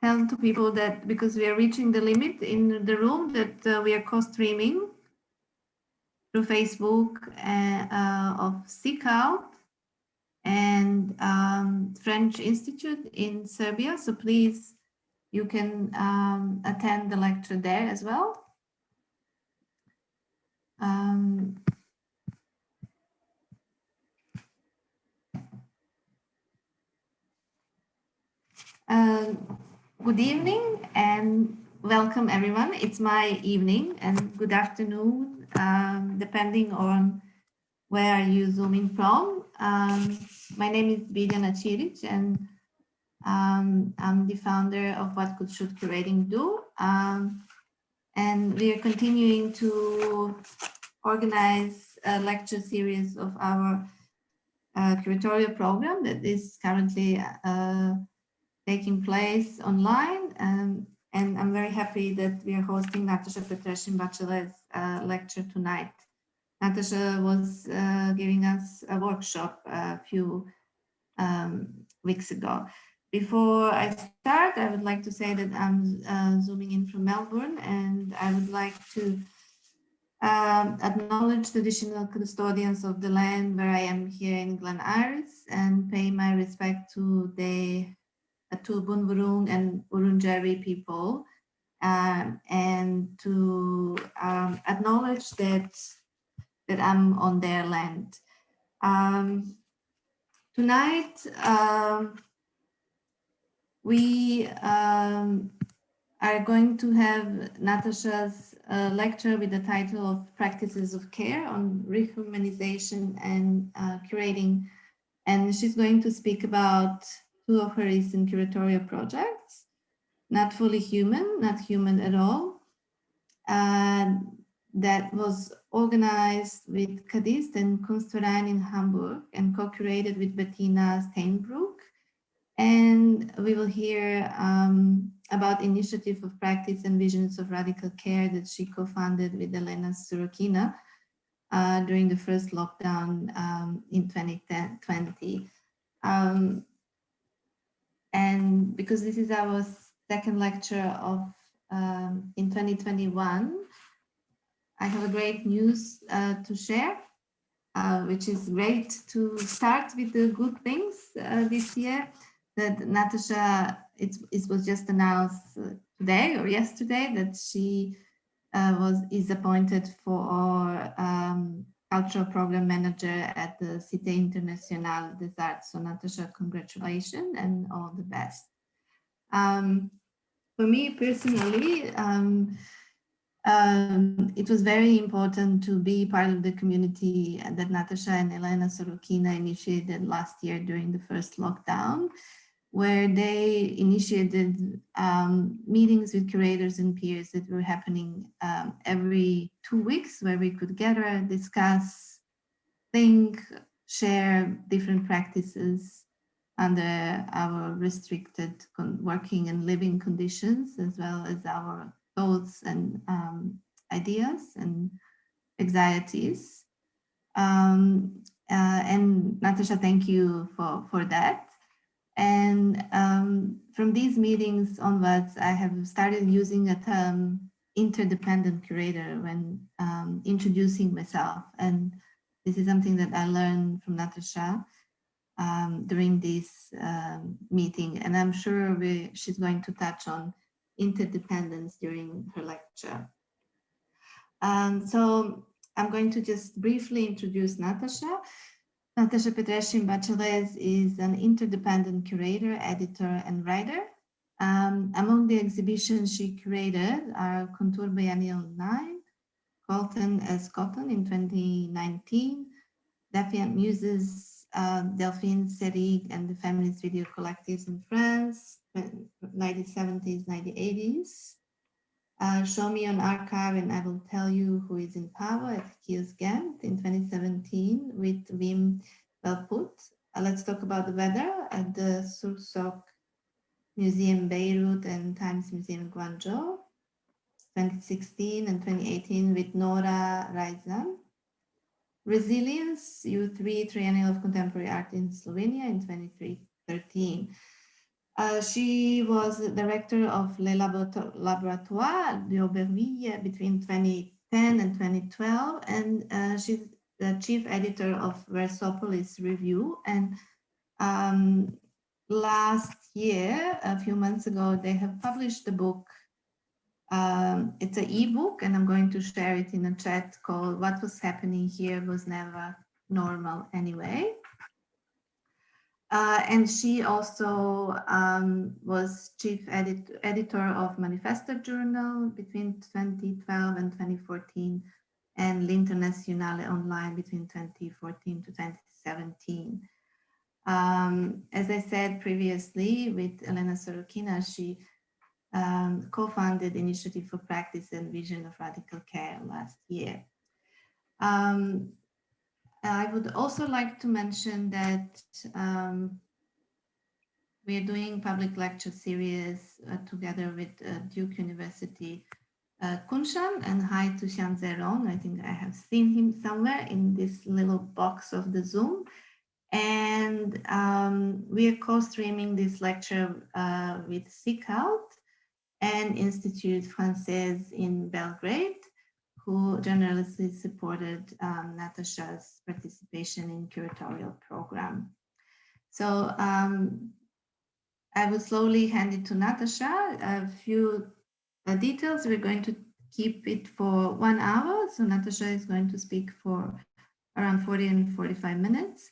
tell to people that because we are reaching the limit in the room, that we are co-streaming through Facebook of Seek Out and French Institute in Serbia. So please, you can attend the lecture there as well. Good evening and welcome everyone. It's my evening and good afternoon, depending on where you zoom in from. My name is Bettina Steinbrügge and I'm the founder of What Could Should Curating Do. And we are continuing to organize a lecture series of our curatorial program that is currently taking place online. And I'm very happy that we are hosting Nataša Petresin-Bachelez lecture tonight. Nataša was giving us a workshop a few weeks ago. Before I start, I would like to say that I'm zooming in from Melbourne, and I would like to acknowledge traditional custodians of the land where I am here in Glen Iris and pay my respect to the Bunburong and Wurundjeri people, and to acknowledge that I'm on their land. Tonight, we are going to have Nataša's lecture with the title of Practices of Care on Rehumanization and Curating. And she's going to speak about two of her recent curatorial projects, Not Fully Human, Not Human at All, that was organized with KADIST and Kunstverein in Hamburg and co-curated with Bettina Steinbrügge. And we will hear about initiative of practice and visions of radical care that she co-founded with Elena Sorokina during the first lockdown in 2020. And because this is our second lecture of in 2021, I have a great news to share, which is great to start with the good things this year. That Nataša, it was just announced today or yesterday that she is appointed for cultural program manager at the Cité Internationale des Arts. So Nataša, congratulations and all the best. For me personally, it was very important to be part of the community that Nataša and Elena Sorokina initiated last year during the first lockdown, where they initiated meetings with curators and peers that were happening every 2 weeks, where we could gather, discuss, think, share different practices under our restricted working and living conditions, as well as our thoughts and ideas and anxieties. And Nataša, thank you for that. And from these meetings onwards, I have started using a term interdependent curator when introducing myself. And this is something that I learned from Nataša during this meeting. And I'm sure she's going to touch on interdependence during her lecture. So I'm going to just briefly introduce Nataša. Nataša Petresin-Bachelez is an interdependent curator, editor, and writer. Among the exhibitions she curated are Contour Biennial 9, Colton as Cotton in 2019, Defiant Muses, Delphine Serig and the Feminist Video Collectives in France, 1970s, 1980s. Show Me on Archive and I Will Tell You Who Is in Power at Kiosk Ghent in 2017 with Wim Welput. Let's Talk About the Weather at the Sursok Museum Beirut and Times Museum Guangzhou, 2016 and 2018 with Nora Reizan. Resilience, U3 Triennial of Contemporary Art in Slovenia in 2013. She was the director of Les Laboratoires d'Aubervilliers between 2010 and 2012, and she's the chief editor of Versopolis Review. And last year, a few months ago, they have published a book. It's an ebook, and I'm going to share it in a chat, called "What Was Happening Here Was Never Normal Anyway." And she also was chief editor of Manifesto Journal between 2012 and 2014, and L'Internazionale Online between 2014 to 2017. As I said previously, with Elena Sorokina, she co-founded Initiative for Practice and Vision of Radical Care last year. I would also like to mention that we are doing public lecture series together with Duke University Kunshan, and hi to Xian Zerong. I think I have seen him somewhere in this little box of the Zoom. And we are co-streaming this lecture with SICALT and Institut Francais in Belgrade, who generously supported Nataša's participation in curatorial program. So I will slowly hand it to Nataša. A few details. We're going to keep it for 1 hour. So Nataša is going to speak for around 40 and 45 minutes.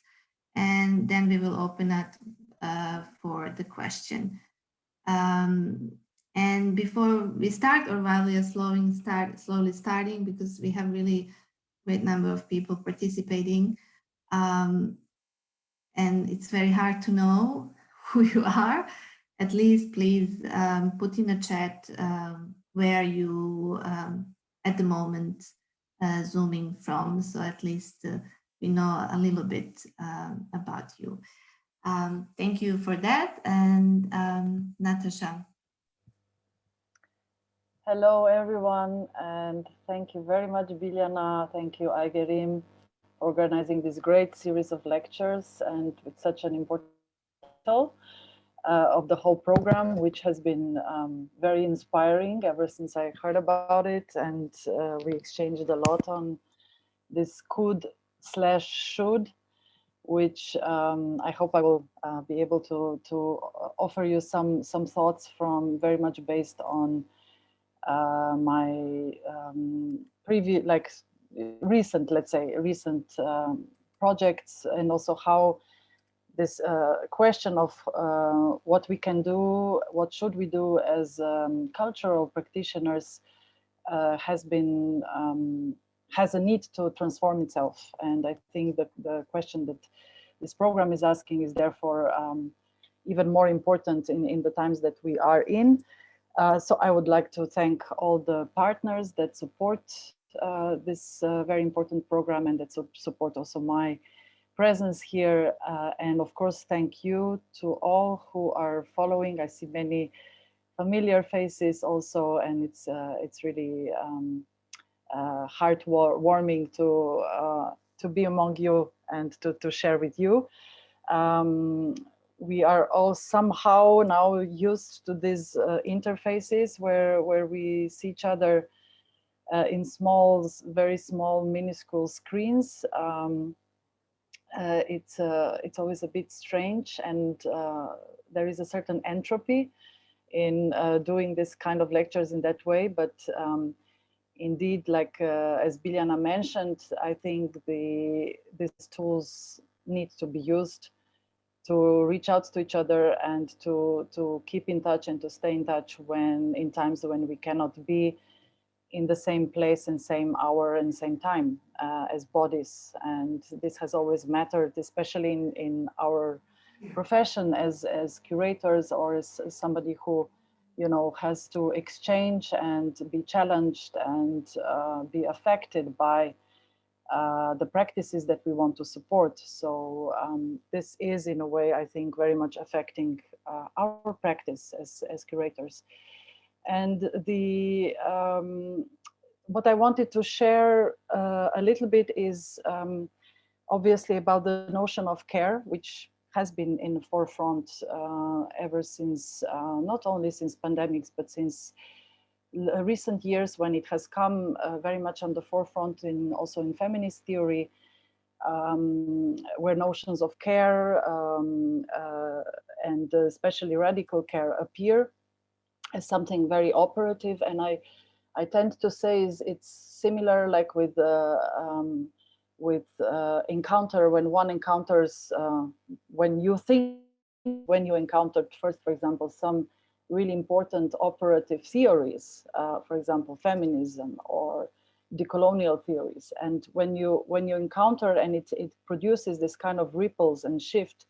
And then we will open up for the question. And before we start, or while we are slowly starting, because we have really great number of people participating, and it's very hard to know who you are, at least please put in a chat where you at the moment zooming from, so at least we know a little bit about you. Thank you for that, and Nataša. Hello, everyone, and thank you very much, Biljana. Thank you, Aigerim, for organizing this great series of lectures and with such an important title of the whole program, which has been very inspiring ever since I heard about it. And we exchanged a lot on this could/should, which I hope I will be able to offer you some thoughts from, very much based on my previous, like recent, let's say, recent projects, and also how this question of what we can do, what should we do as cultural practitioners has a need to transform itself. And I think that the question that this program is asking is therefore even more important in the times that we are in. So I would like to thank all the partners that support this very important program, and that support also my presence here. And of course, thank you to all who are following. I see many familiar faces also, and it's really heartwarming to be among you and to share with you. We are all somehow now used to these interfaces where we see each other in small, very small, minuscule screens. It's always a bit strange, and there is a certain entropy in doing this kind of lectures in that way. But indeed, like as Biljana mentioned, I think these tools need to be used to reach out to each other and to keep in touch and to stay in touch in times when we cannot be in the same place and same hour and same time as bodies. And this has always mattered, especially in our profession as curators, or as somebody who, you know, has to exchange and be challenged and be affected by the practices that we want to support. So this is, in a way, I think, very much affecting our practice as curators. And what I wanted to share a little bit is obviously about the notion of care, which has been in the forefront ever since, not only since pandemics, but since recent years, when it has come very much on the forefront in also in feminist theory, where notions of care and especially radical care appear as something very operative. And I tend to say it's similar, like with encounter, when one encounters, when you encountered first, for example, some really important operative theories, for example, feminism or decolonial theories. And when you encounter, and it produces this kind of ripples and shift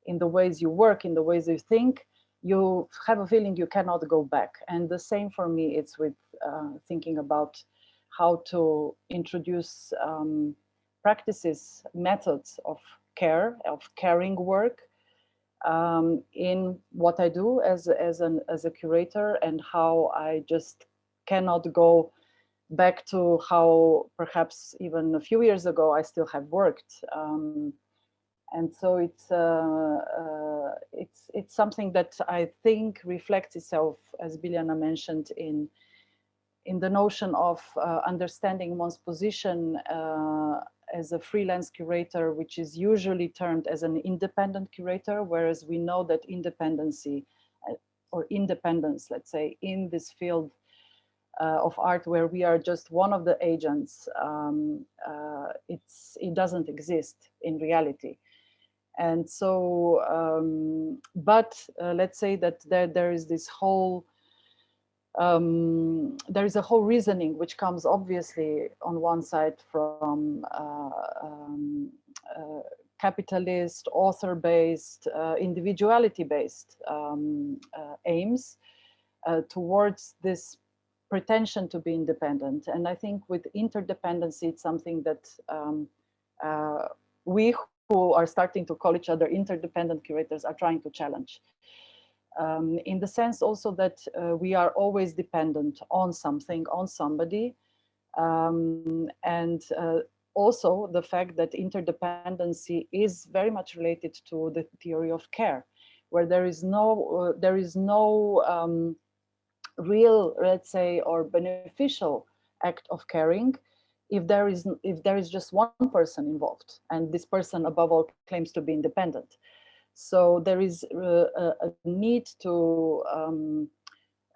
in the ways you work, in the ways you think, you have a feeling you cannot go back. And the same for me, it's with thinking about how to introduce practices, methods of care, of caring work in what I do as a curator, and how I just cannot go back to how perhaps even a few years ago I still have worked. And so it's something that I think reflects itself, as Biljana mentioned, in the notion of understanding one's position as a freelance curator, which is usually termed as an independent curator, whereas we know that independency or independence, let's say, in this field of art, where we are just one of the agents, it doesn't exist in reality. And so, let's say that there is this whole, there is a whole reasoning which comes obviously on one side from capitalist, author-based, individuality-based aims towards this pretension to be independent. And I think with interdependency, it's something that we who are starting to call each other interdependent curators are trying to challenge. In the sense also that we are always dependent on something, on somebody, and also the fact that interdependency is very much related to the theory of care, where there is no real, let's say, or beneficial act of caring if there is just one person involved, and this person above all claims to be independent. So there is a need to,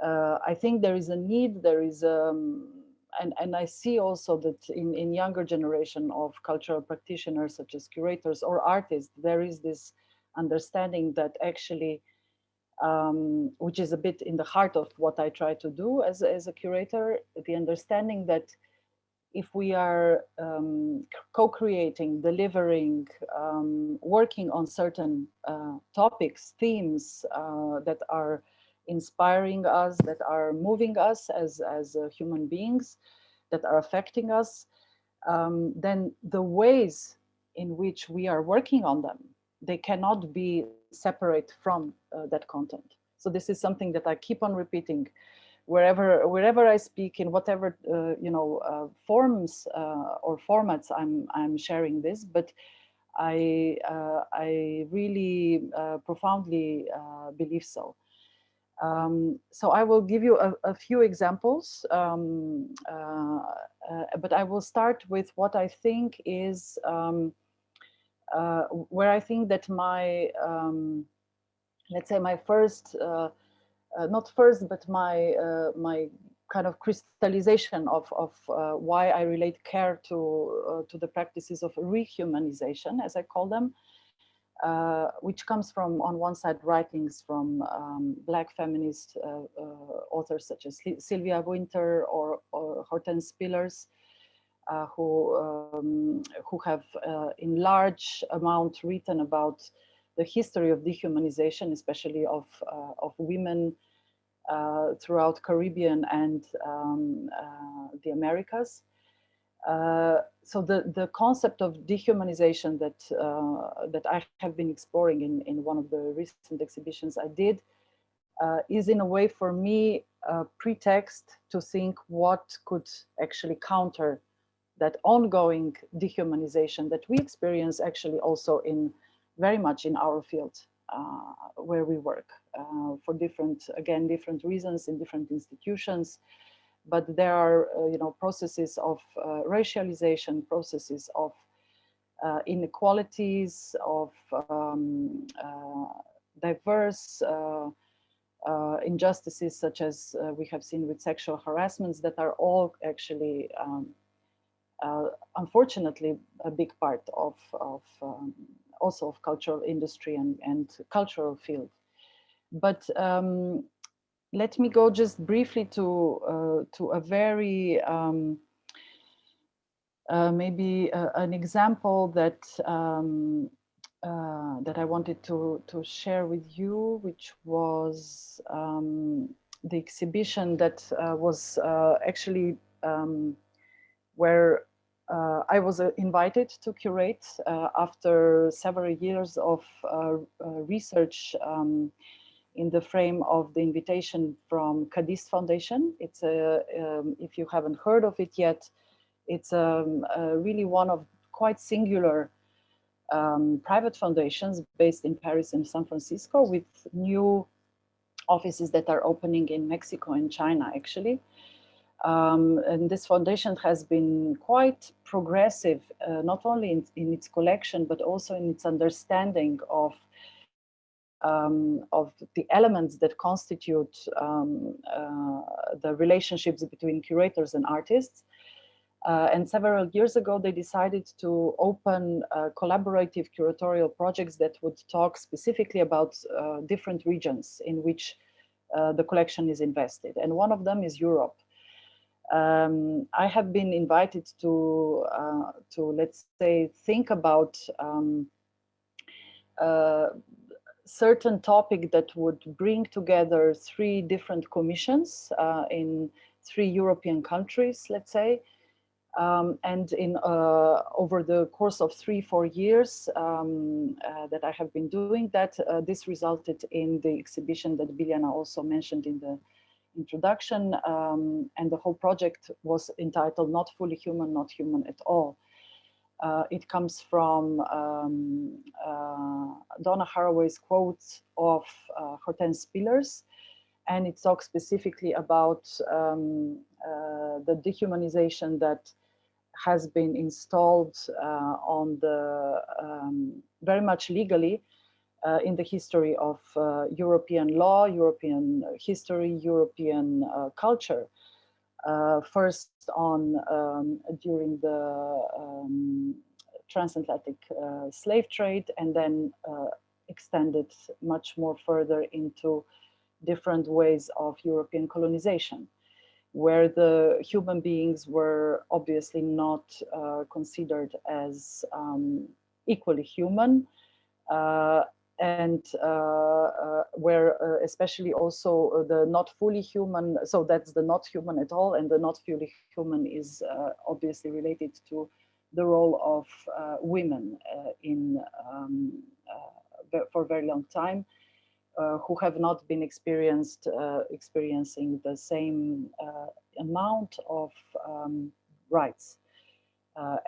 I think there is a need, there is, and I see also that in younger generation of cultural practitioners, such as curators or artists, there is this understanding that actually, which is a bit in the heart of what I try to do as a curator, the understanding that if we are co-creating, delivering, working on certain topics, themes that are inspiring us, that are moving us as human beings, that are affecting us, then the ways in which we are working on them, they cannot be separate from that content. So this is something that I keep on repeating wherever I speak, in whatever forms or formats I'm sharing this. But I really profoundly believe so. So I will give you a few examples, but I will start with what I think is where I think that my let's say my first. Not first, but my kind of crystallization of why I relate care to the practices of rehumanization, as I call them, which comes from, on one side, writings from Black feminist authors such as Sylvia Wynter or Hortense Spillers, who have in large amount written about the history of dehumanization, especially of women throughout Caribbean and the Americas. So the concept of dehumanization that I have been exploring in one of the recent exhibitions I did is in a way for me a pretext to think what could actually counter that ongoing dehumanization that we experience actually also in very much in our field where we work for different reasons in different institutions. But there are, processes of racialization, processes of inequalities, of diverse injustices, such as we have seen with sexual harassments, that are all actually, unfortunately, a big part of also of cultural industry and cultural field. But let me go just briefly to a very maybe an example that that I wanted to share with you, which was the exhibition that was actually where I was invited to curate after several years of research in the frame of the invitation from KADIST Foundation. It's a, if you haven't heard of it yet, it's really one of quite singular private foundations based in Paris and San Francisco, with new offices that are opening in Mexico and China, actually. And this foundation has been quite progressive, not only in its collection, but also in its understanding of the elements that constitute the relationships between curators and artists. And several years ago, they decided to open collaborative curatorial projects that would talk specifically about different regions in which the collection is invested. And one of them is Europe. I have been invited to let's say, think about certain topic that would bring together 3 different commissions in 3 European countries, let's say. And in over the course of 3-4 years that I have been doing that, this resulted in the exhibition that Biljana also mentioned in the introduction, and the whole project was entitled "Not Fully Human, Not Human at All." It comes from Donna Haraway's quotes of Hortense Spillers, and it talks specifically about the dehumanization that has been installed on the very much legally in the history of European law, European history, European culture. First on during the transatlantic slave trade, and then extended much more further into different ways of European colonization, where the human beings were obviously not considered as equally human, and where especially also the not fully human, so that's the not human at all, and the not fully human is obviously related to the role of women in for a very long time, who have not been experiencing the same amount of rights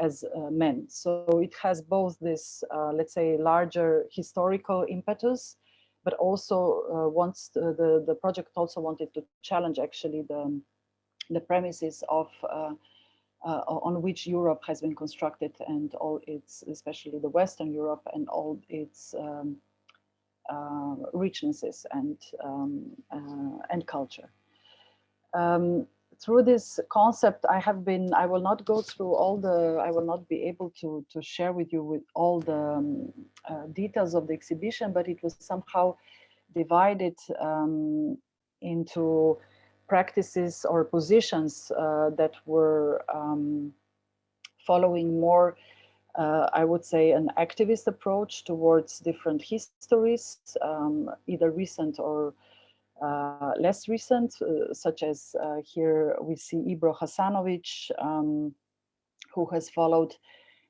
as men. So it has both this, let's say, larger historical impetus, but also the project also wanted to challenge actually the premises of on which Europe has been constructed, and all its, especially the Western Europe, and all its richnesses and culture. Through this concept, I will not go through I will not be able to share with you with all the details of the exhibition, but it was somehow divided into practices or positions that were following more, I would say, an activist approach towards different histories, either recent or less recent, such as here we see Ibro Hasanovic, who has followed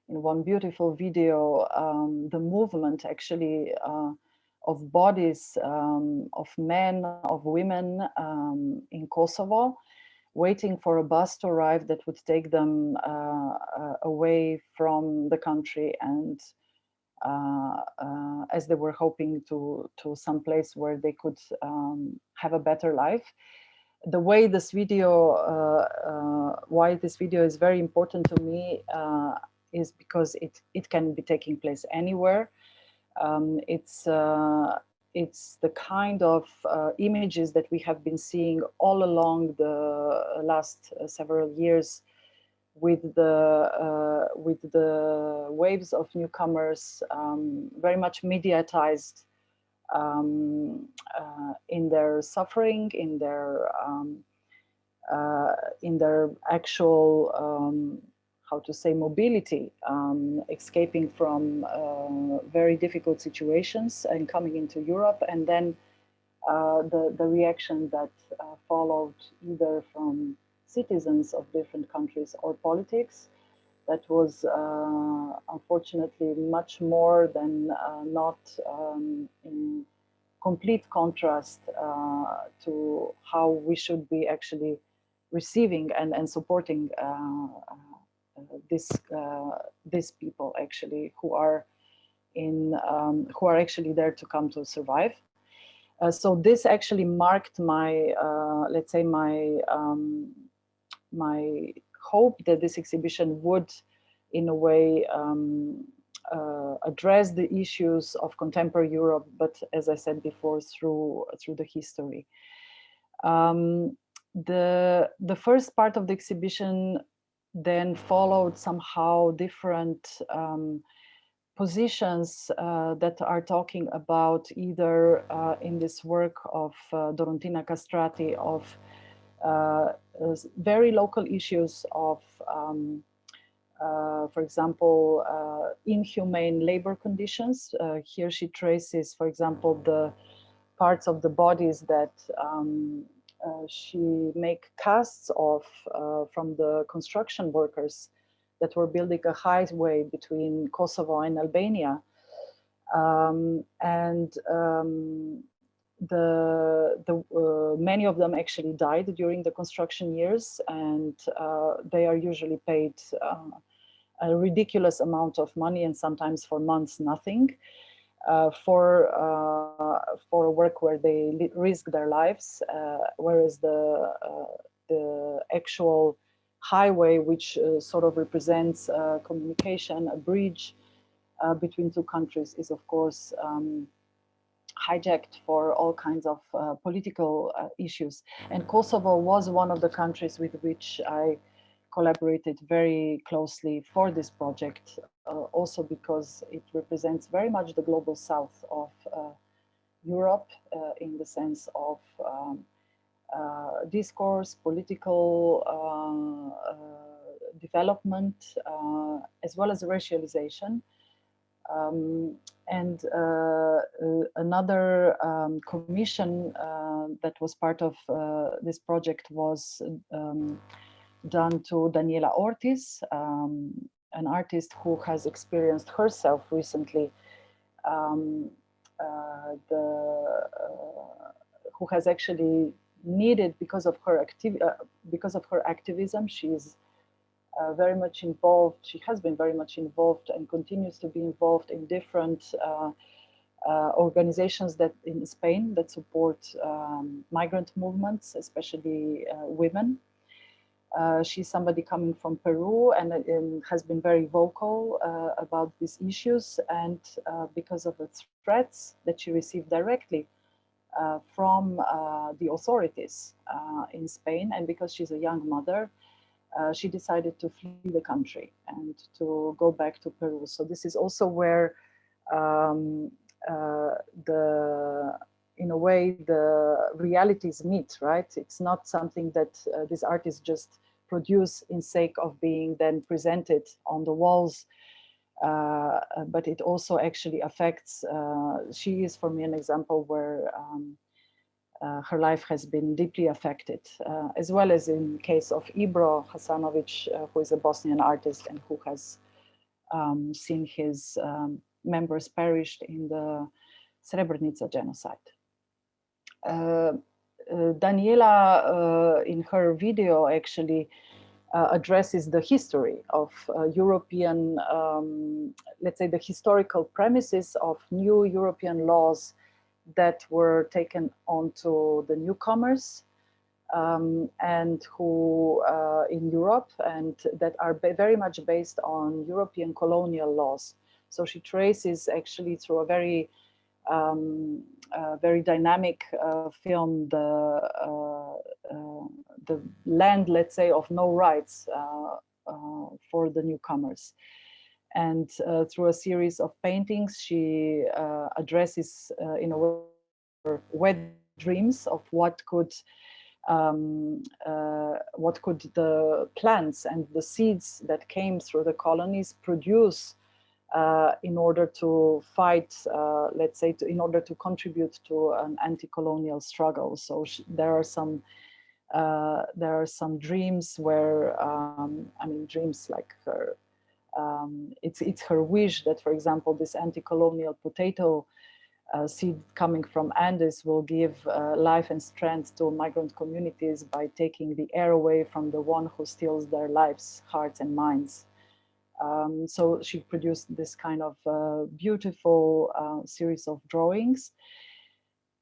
in one beautiful video the movement actually of bodies of men, of women in Kosovo, waiting for a bus to arrive that would take them away from the country and as they were hoping to some place where they could have a better life. The way this video, why this video is very important to me is because it can be taking place anywhere. It's the kind of images that we have been seeing all along the last several years, with the waves of newcomers, very much mediatized in their suffering, in their actual how to say mobility, escaping from very difficult situations and coming into Europe, and then the reaction that followed, either from citizens of different countries or politics, that was unfortunately much more than not in complete contrast to how we should be actually receiving and supporting these people, actually, who are actually there to come to survive. So this actually marked my, let's say, my hope that this exhibition would, in a way, address the issues of contemporary Europe, but as I said before, through the history. The first part of the exhibition then followed somehow different positions that are talking about, either in this work of Dorontina Castrati, of very local issues of, for example, inhumane labor conditions. Here she traces, for example, the parts of the bodies that she make casts of from the construction workers that were building a highway between Kosovo and Albania. Many of them actually died during the construction years, and they are usually paid a ridiculous amount of money, and sometimes for months nothing, for work where they risk their lives, whereas the actual highway, which sort of represents communication, a bridge between two countries, is of course hijacked for all kinds of political issues. And Kosovo was one of the countries with which I collaborated very closely for this project, also because it represents very much the global south of Europe, in the sense of discourse, political development, as well as racialization. And another commission that was part of this project was done to Daniela Ortiz, an artist who has experienced herself recently, who has actually needed, because of her activism, she's very much involved. She has been very much involved and continues to be involved in different organizations that in Spain that support migrant movements, especially women. She's somebody coming from Peru and has been very vocal about these issues, and because of the threats that she received directly from the authorities in Spain, and because she's a young mother, she decided to flee the country and to go back to Peru. So this is also where in a way, the realities meet, right? It's not something that these artists just produce in sake of being then presented on the walls, but it also actually affects, she is for me an example where her life has been deeply affected, as well as in case of Ibro Hasanovic, who is a Bosnian artist and who has seen his members perished in the Srebrenica genocide. Daniela, in her video, actually addresses the history of European, let's say the historical premises of new European laws that were taken onto the newcomers and who in Europe, and that are very much based on European colonial laws. So she traces actually through a very very dynamic film the land, let's say, of no rights for the newcomers. And through a series of paintings, she addresses in a way wet dreams of what could the plants and the seeds that came through the colonies produce in order to fight, let's say, in order to contribute to an anti-colonial struggle. So there are some dreams where, I mean, dreams like her. It's her wish that, for example, this anti-colonial potato seed coming from Andes will give life and strength to migrant communities by taking the air away from the one who steals their lives, hearts, and minds. So she produced this kind of beautiful series of drawings.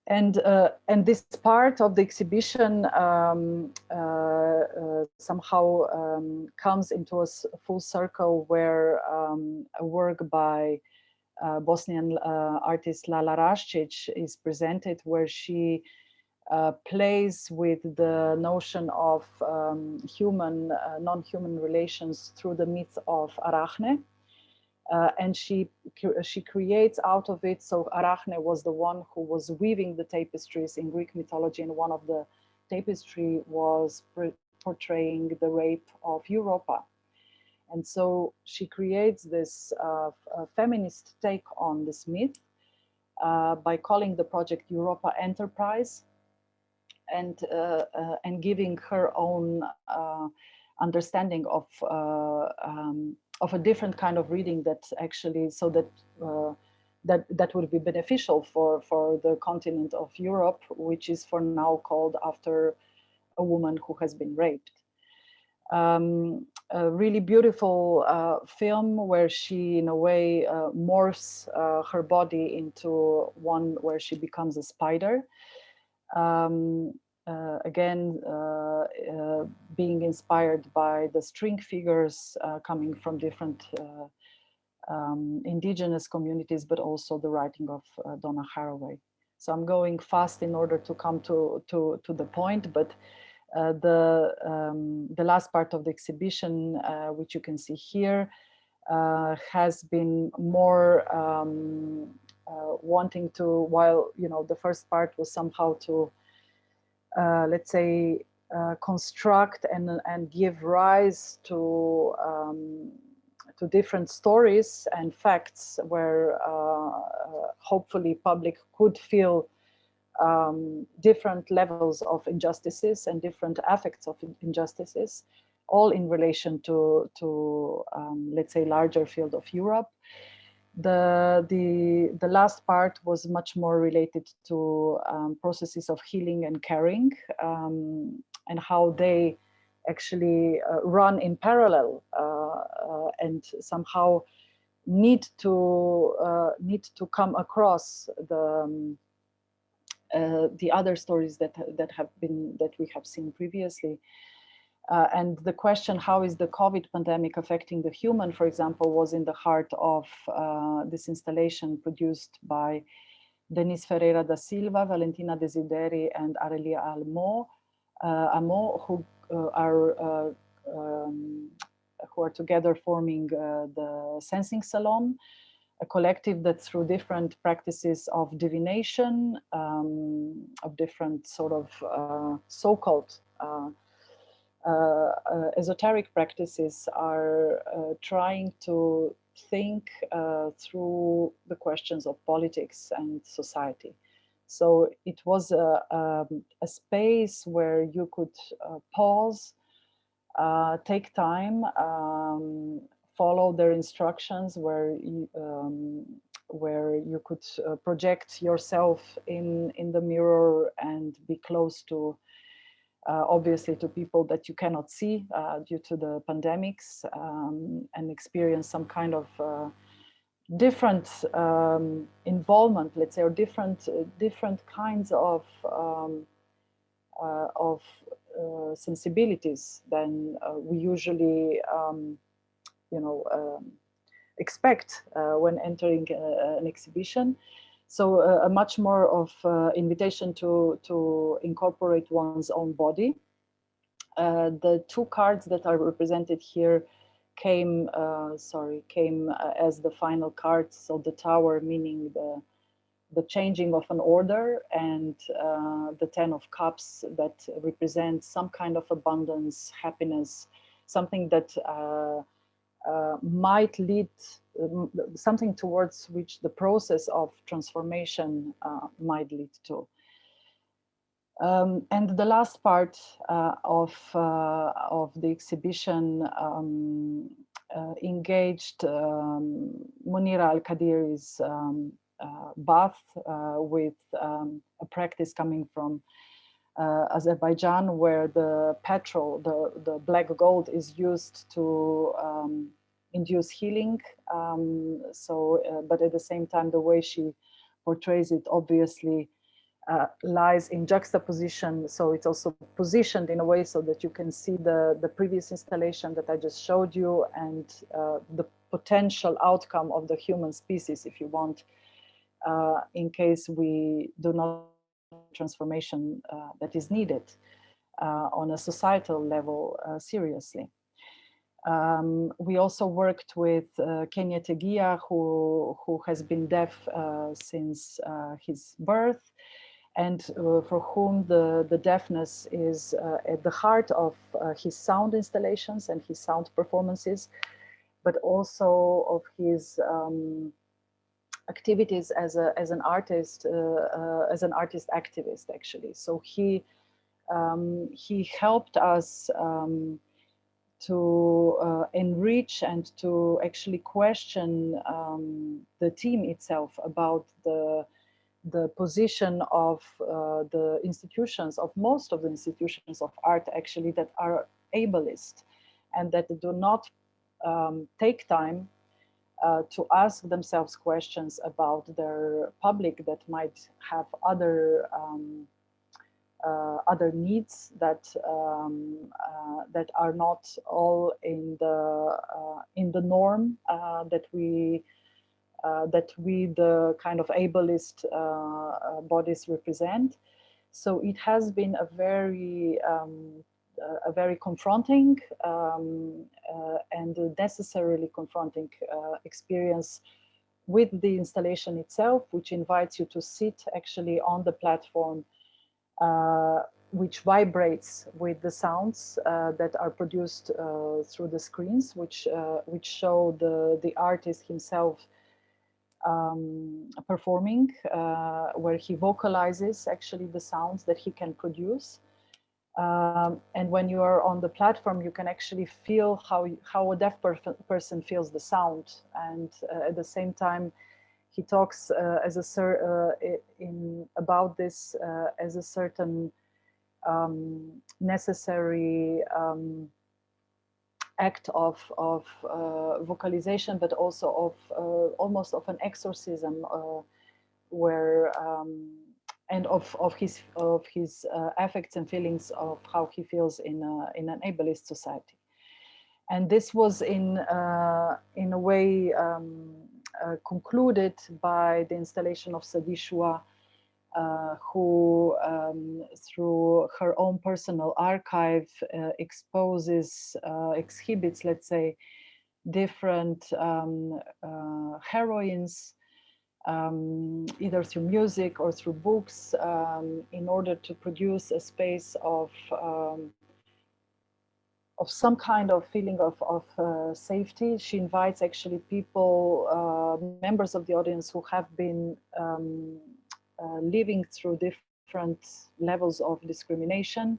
And this part of the exhibition somehow comes into a full circle where a work by Bosnian artist Lala Raščić is presented, where she plays with the notion of human, non-human relations through the myth of Arachne. And she creates out of it, so Arachne was the one who was weaving the tapestries in Greek mythology, and one of the tapestry was portraying the rape of Europa. And so she creates this feminist take on this myth by calling the project Europa Enterprise, and giving her own understanding of a different kind of reading that actually, so that that would be beneficial for the continent of Europe, which is for now called after a woman who has been raped. A really beautiful film where she, in a way, morphs her body into one where she becomes a spider. Again, being inspired by the string figures coming from different indigenous communities, but also the writing of Donna Haraway. So I'm going fast in order to come to the point, but the last part of the exhibition, which you can see here, has been more wanting to, while, you know, the first part was somehow to let's say construct and give rise to different stories and facts where hopefully public could feel different levels of injustices and different affects of injustices, all in relation to let's say larger field of Europe. The last part was much more related to processes of healing and caring, and how they actually run in parallel and somehow need to come across the other stories that we have seen previously. And the question, how is the COVID pandemic affecting the human, for example, was in the heart of this installation produced by Denise Ferreira da Silva, Valentina Desideri, and Aurelia Amo, who are together forming the Sensing Salon, a collective that through different practices of divination, of different sort of so-called esoteric practices, are trying to think through the questions of politics and society. So it was a space where you could pause, take time, follow their instructions, where you could project yourself in the mirror and be close to obviously to people that you cannot see due to the pandemics, and experience some kind of different involvement, let's say, or different kinds of sensibilities than we usually, expect when entering an exhibition. So a much more of invitation to incorporate one's own body. The two cards that are represented here came as the final cards. So the tower, meaning the changing of an order, and the 10 of Cups that represents some kind of abundance, happiness, something that might lead, something towards which the process of transformation might lead to. And the last part of the exhibition engaged Munira Al-Qadiri's bath with a practice coming from Azerbaijan, where the petrol, the black gold, is used to induce healing. But at the same time, the way she portrays it obviously lies in juxtaposition. So it's also positioned in a way so that you can see the previous installation that I just showed you, and the potential outcome of the human species, if you want, in case we do not transformation that is needed on a societal level seriously. We also worked with Kenya Tegia, who has been deaf since his birth, and for whom the deafness is at the heart of his sound installations and his sound performances, but also of his activities as an artist activist, actually. So he helped us to enrich and to actually question the theme itself about the position of the institutions, of most of the institutions of art, actually, that are ableist and that do not take time to ask themselves questions about their public that might have other needs that are not all in the norm that we the kind of ableist bodies represent. So it has been a very confronting and necessarily confronting experience with the installation itself, which invites you to sit actually on the platform, which vibrates with the sounds that are produced through the screens, which show the artist himself performing, where he vocalizes actually the sounds that he can produce. And when you are on the platform, you can actually feel how a deaf person feels the sound. And at the same time, he talks about this as a certain necessary act of vocalization, but also of almost of an exorcism, where and of his affects and feelings of how he feels in an ableist society. And this was in a way concluded by the installation of Sadishua, who through her own personal archive exhibits, let's say, different heroines, either through music or through books, in order to produce a space of some kind of feeling of safety. She invites actually people, members of the audience, who have been living through different levels of discrimination,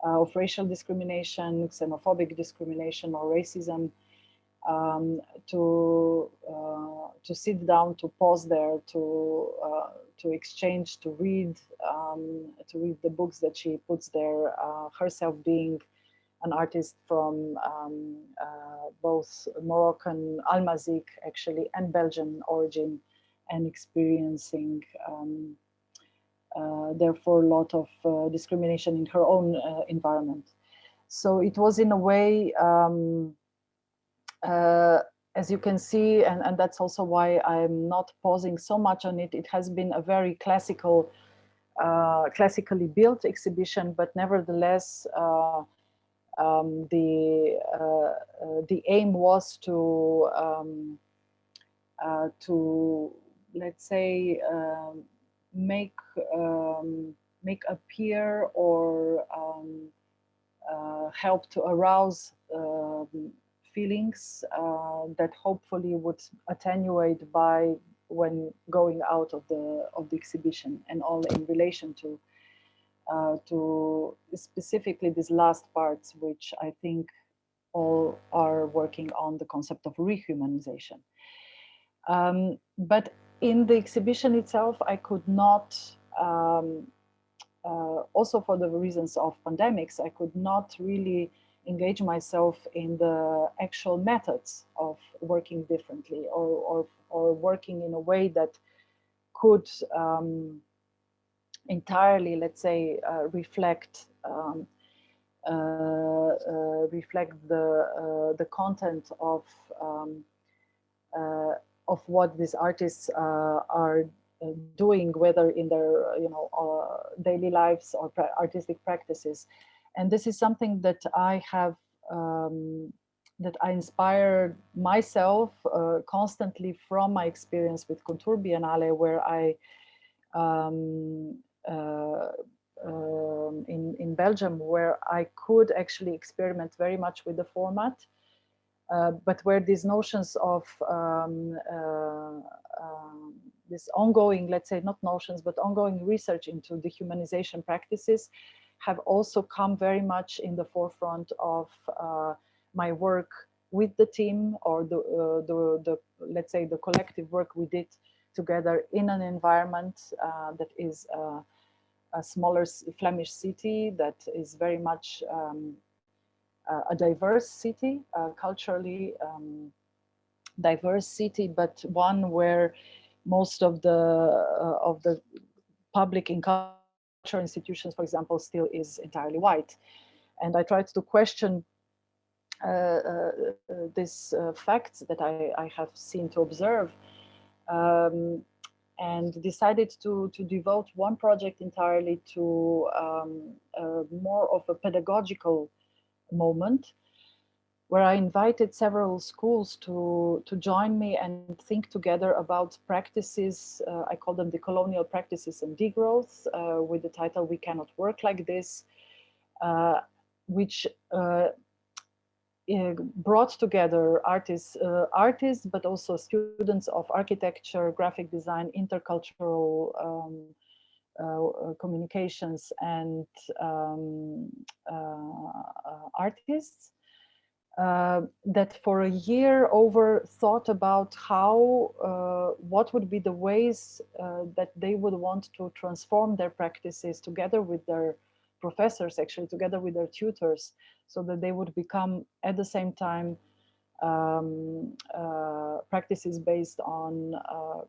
of racial discrimination, xenophobic discrimination, or racism. to sit down, to pause there, to exchange, to read the books that she puts there, herself being an artist from both Moroccan, Almazik actually, and Belgian origin, and experiencing therefore a lot of discrimination in her own environment. So it was in a way, as you can see, and that's also why I'm not pausing so much on it. It has been a very classically built exhibition, but nevertheless, the aim was to let's say make appear or help to arouse feelings that hopefully would attenuate by when going out of the exhibition, and all in relation to specifically these last parts, which I think all are working on the concept of rehumanization. But in the exhibition itself, I could not, also for the reasons of pandemics, I could not really engage myself in the actual methods of working differently, or working in a way that could entirely, let's say, reflect the content of what these artists are doing, whether in their daily lives or artistic practices. And this is something that I have that I inspired myself constantly from my experience with Contour Biennale, where I in Belgium, where I could actually experiment very much with the format, but where these notions of this ongoing, let's say, not notions, but ongoing research into dehumanization practices have also come very much in the forefront of my work with the team, or the let's say the collective work we did together in an environment that is a smaller Flemish city that is very much a diverse city, culturally diverse city, but one where most of the public and cultural institutions, for example, still is entirely white. And I tried to question these facts that I have seen to observe, and decided to devote one project entirely to more of a pedagogical moment, where I invited several schools to join me and think together about practices. I call them decolonial practices and degrowth, with the title "We Cannot Work Like This," which brought together artists, but also students of architecture, graphic design, intercultural communications, and artists, that for a year over thought about how, what would be the ways that they would want to transform their practices together with their professors, actually together with their tutors, so that they would become at the same time practices based on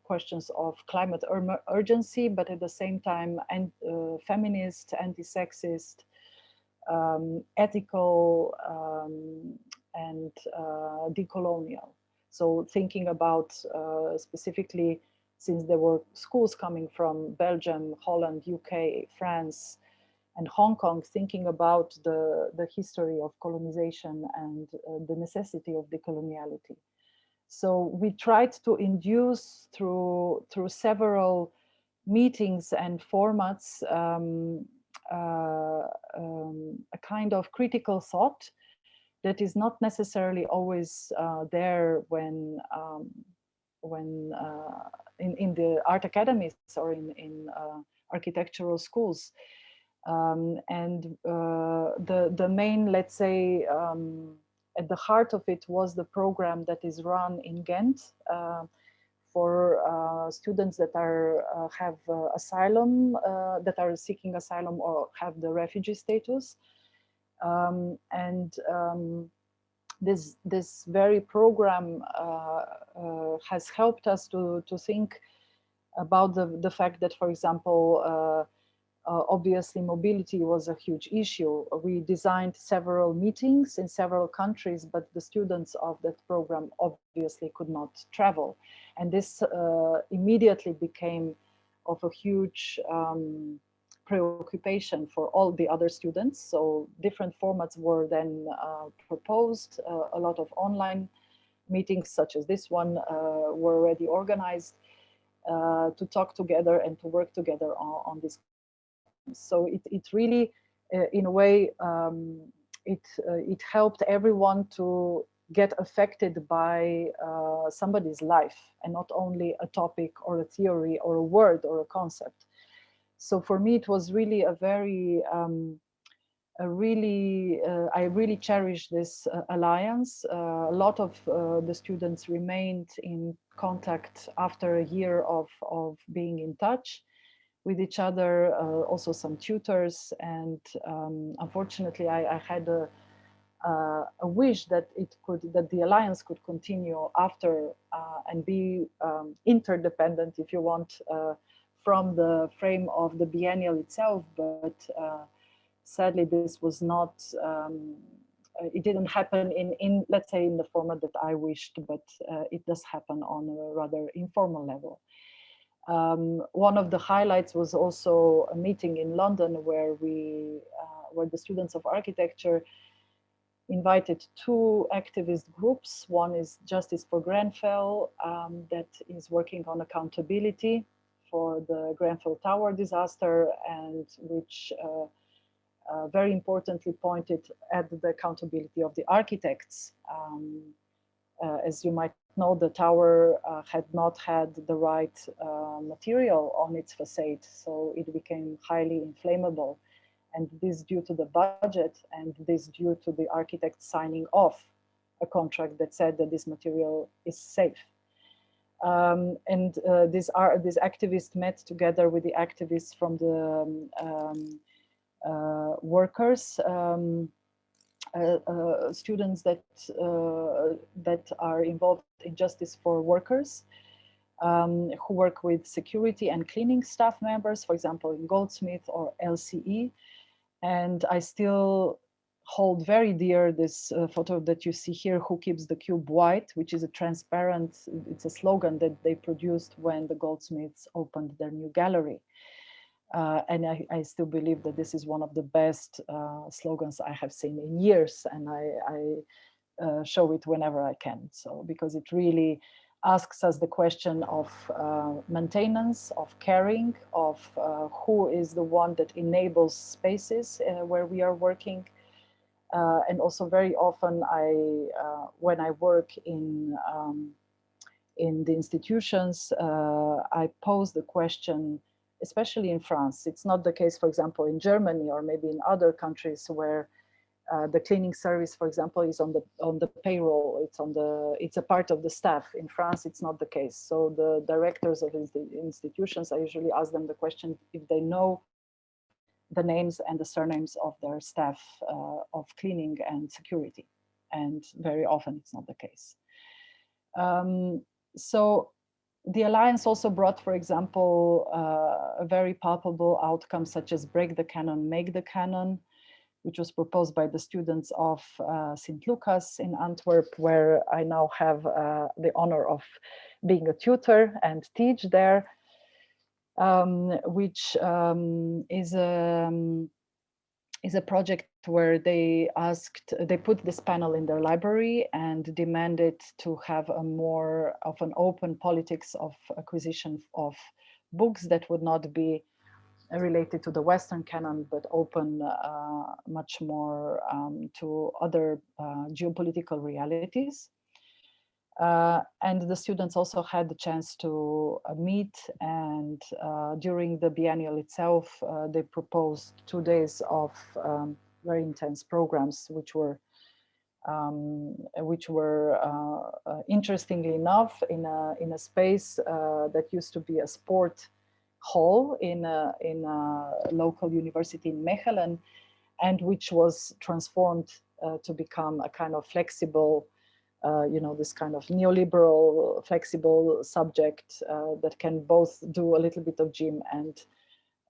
questions of climate urgency, but at the same time feminist, anti-sexist, ethical, and decolonial. So thinking about specifically, since there were schools coming from Belgium, Holland, UK, France, and Hong Kong, thinking about the history of colonization and the necessity of decoloniality. So we tried to induce through several meetings and formats a kind of critical thought that is not necessarily always there when in the art academies or in architectural schools. And the main, let's say, at the heart of it was the program that is run in Ghent for students that are have asylum, that are seeking asylum or have the refugee status. This very program has helped us to think about the fact that, for example, obviously mobility was a huge issue. We designed several meetings in several countries, but the students of that program obviously could not travel. And this immediately became of a huge preoccupation for all the other students. So different formats were then proposed. A lot of online meetings such as this one were already organized to talk together and to work together on this. So it really, in a way, it helped everyone to get affected by somebody's life and not only a topic or a theory or a word or a concept. So for me, it was really a very, I really cherish this alliance. A lot of the students remained in contact after a year of being in touch with each other, also some tutors. And unfortunately, I had a wish that that the alliance could continue after and be interdependent, if you want, from the frame of the biennial itself, but sadly this was not, it didn't happen in let's say in the format that I wished, but it does happen on a rather informal level. One of the highlights was also a meeting in London where where the students of architecture invited two activist groups. One is Justice for Grenfell, that is working on accountability for the Grenfell Tower disaster, and which very importantly pointed at the accountability of the architects. As you might know, the tower had not had the right material on its facade, so it became highly inflammable. And this due to the budget, and this due to the architect signing off a contract that said that this material is safe. These activists met together with the activists from the workers, students that are involved in justice for workers, who work with security and cleaning staff members, for example, in Goldsmith or LCE. And I still hold very dear this photo that you see here, "Who keeps the cube white," which is a transparent, it's a slogan that they produced when the Goldsmiths opened their new gallery. And I still believe that this is one of the best slogans I have seen in years, and I show it whenever I can. So because it really asks us the question of maintenance, of caring, of who is the one that enables spaces where we are working. And also very often when I work in the institutions, I pose the question, especially in France. It's not the case, for example, in Germany or maybe in other countries where the cleaning service, for example, is on the payroll. It's a part of the staff. In France, it's not the case. So the directors of institutions, I usually ask them the question if they know the names and the surnames of their staff of cleaning and security. And very often it's not the case. So the alliance also brought, for example, a very palpable outcome such as break the canon, make the canon, which was proposed by the students of St. Lucas in Antwerp, where I now have the honor of being a tutor and teach there, which is a project where they put this panel in their library and demanded to have a more of an open politics of acquisition of books that would not be related to the Western canon, but open much more to other geopolitical realities. And the students also had the chance to meet, and during the biennial itself, they proposed 2 days of very intense programs, which were which were interestingly enough in a space that used to be a sport hall in a local university in Mechelen, and which was transformed to become a kind of flexible, this kind of neoliberal flexible subject that can both do a little bit of gym and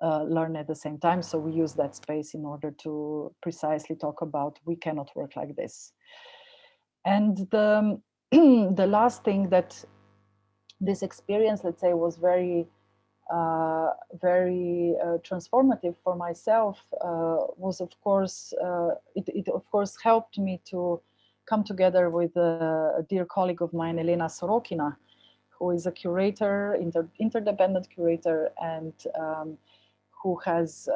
learn at the same time. So we use that space in order to precisely talk about we cannot work like this. And the, the last thing that this experience, let's say, was very transformative for myself was, of course, it of course helped me to come together with a dear colleague of mine, Elena Sorokina, who is a curator, interdependent curator, and who has,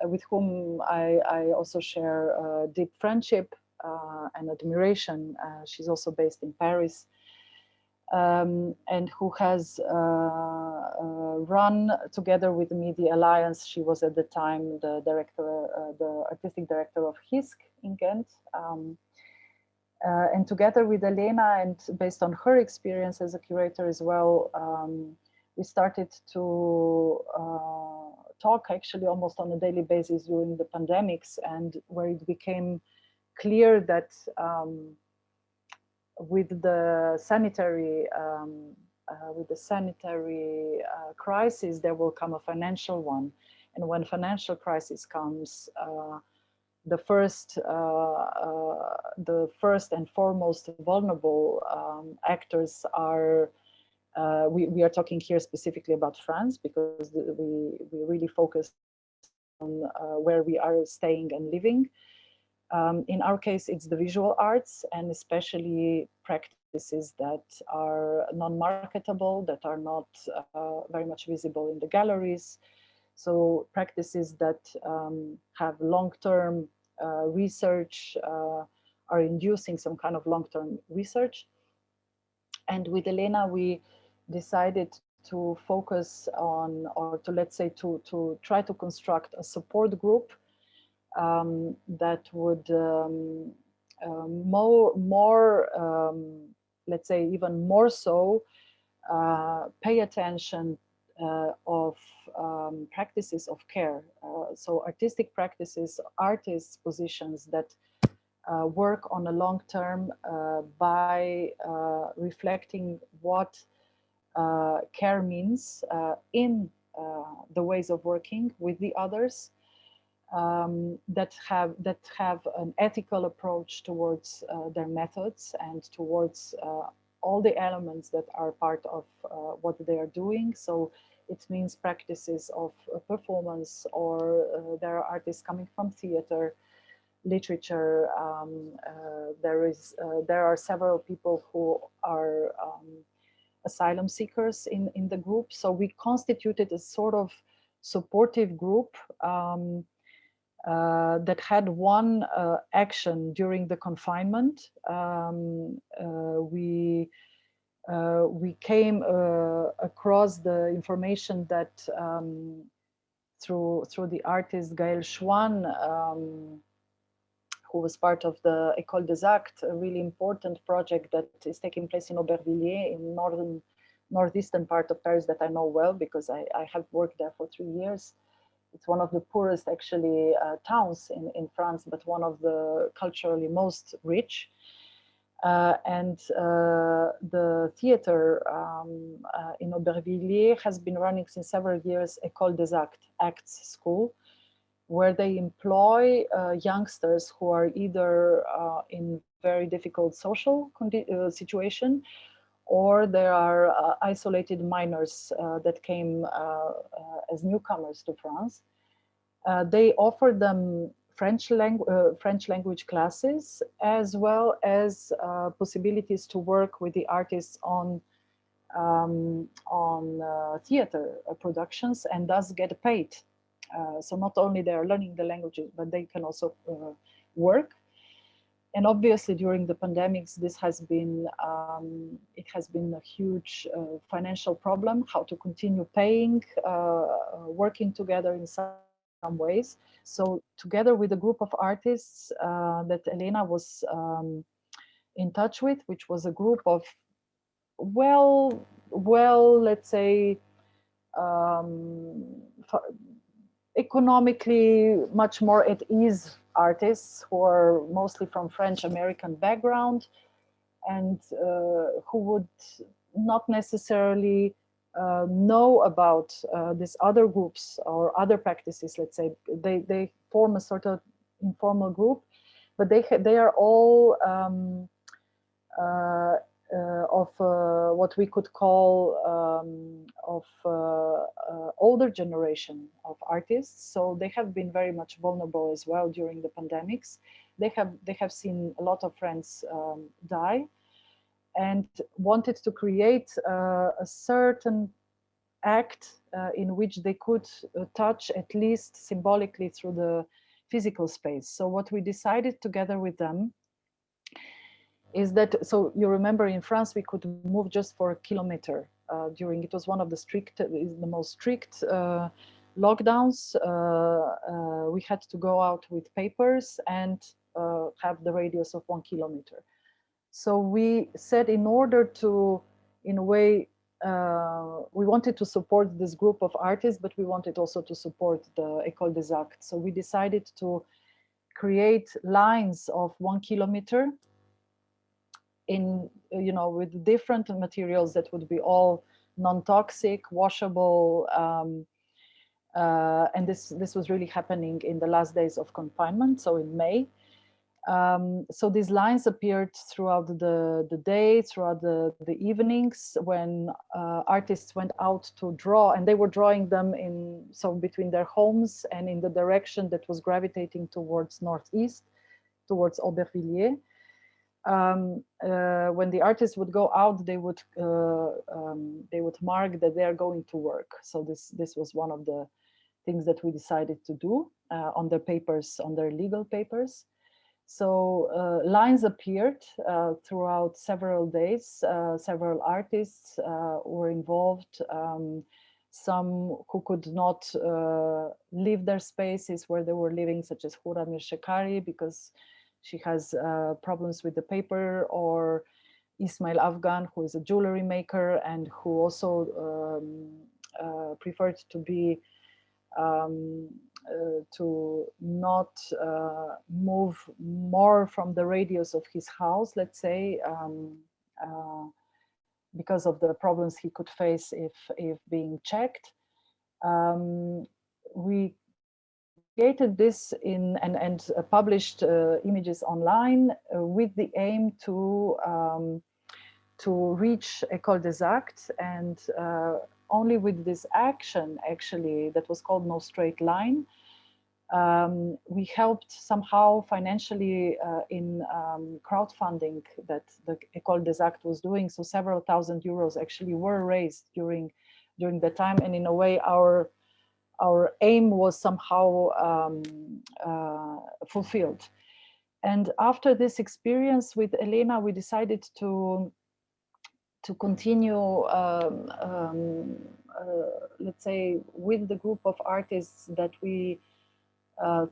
with whom I also share a deep friendship and admiration. She's also based in Paris. And who has run together with me the Alliance. She was at the time the director, the artistic director of HISC in Ghent. And together with Elena, and based on her experience as a curator as well, we started to talk actually almost on a daily basis during the pandemics, and where it became clear that with the sanitary crisis, there will come a financial one, and when financial crisis comes, the first and foremost vulnerable actors are. We are talking here specifically about France, because we really focus on where we are staying and living. In our case, it's the visual arts, and especially practices that are non-marketable, that are not very much visible in the galleries. So practices that have long-term research, are inducing some kind of long-term research. And with Elena, we decided to focus on, or to, let's say, to try to construct a support group that would let's say, even more so, pay attention of practices of care. So artistic practices, artists' positions that work on a long term by reflecting what care means in the ways of working with the others, that have an ethical approach towards their methods and towards all the elements that are part of what they are doing. So it means practices of performance, or there are artists coming from theater, literature. There are several people who are asylum seekers in the group. So we constituted a sort of supportive group that had one action during the confinement. We came across the information that through the artist Gaël Schwan, who was part of the École des Actes, a really important project that is taking place in Aubervilliers, in northeastern part of Paris, that I know well because I have worked there for 3 years. It's one of the poorest, actually, towns in France, but one of the culturally most rich. And the theater in Aubervilliers has been running since several years École des Actes, Acts School, where they employ youngsters who are either in very difficult social situation, or there are isolated minors that came as newcomers to France. They offer them French language classes, as well as possibilities to work with the artists on theater productions, and thus get paid. So not only they are learning the languages, but they can also work. And obviously, during the pandemics, this has been it has been a huge financial problem. How to continue paying, working together in such some ways. So together with a group of artists that Elena was in touch with, which was a group of, well, let's say, economically much more at ease artists who are mostly from French American background, and who would not necessarily know about these other groups or other practices. Let's say they form a sort of informal group, but they are all of what we could call older generation of artists. So they have been very much vulnerable as well during the pandemics. They have seen a lot of friends die, and wanted to create a certain act in which they could touch, at least symbolically, through the physical space. So what we decided together with them is that, so you remember in France we could move just for a kilometer during, it was one of the most strict lockdowns. We had to go out with papers and have the radius of 1 kilometer. So we said, in order to, in a way, we wanted to support this group of artists, but we wanted also to support the École des Arts. So we decided to create lines of 1 kilometer in, with different materials that would be all non-toxic, washable, and this was really happening in the last days of confinement, so in May. So these lines appeared throughout the day, throughout the evenings, when artists went out to draw, and they were drawing them between their homes and in the direction that was gravitating towards northeast, towards Aubervilliers. When the artists would go out, they would mark that they are going to work. So this was one of the things that we decided to do on their papers, on their legal papers. So lines appeared throughout several days. Several artists were involved. Some who could not leave their spaces where they were living, such as Hura Mirshekari, because she has problems with the paper, or Ismail Afgan, who is a jewelry maker and who also preferred to be to not move more from the radius of his house, let's say, because of the problems he could face if being checked. We created this and published images online with the aim to reach École des Arts, and only with this action, actually, that was called No Straight Line, we helped somehow financially in crowdfunding that the École des Arts was doing. So several thousand euros actually were raised during the time, and in a way our aim was somehow fulfilled. And after this experience with Elena, we decided to continue, let's say, with the group of artists that we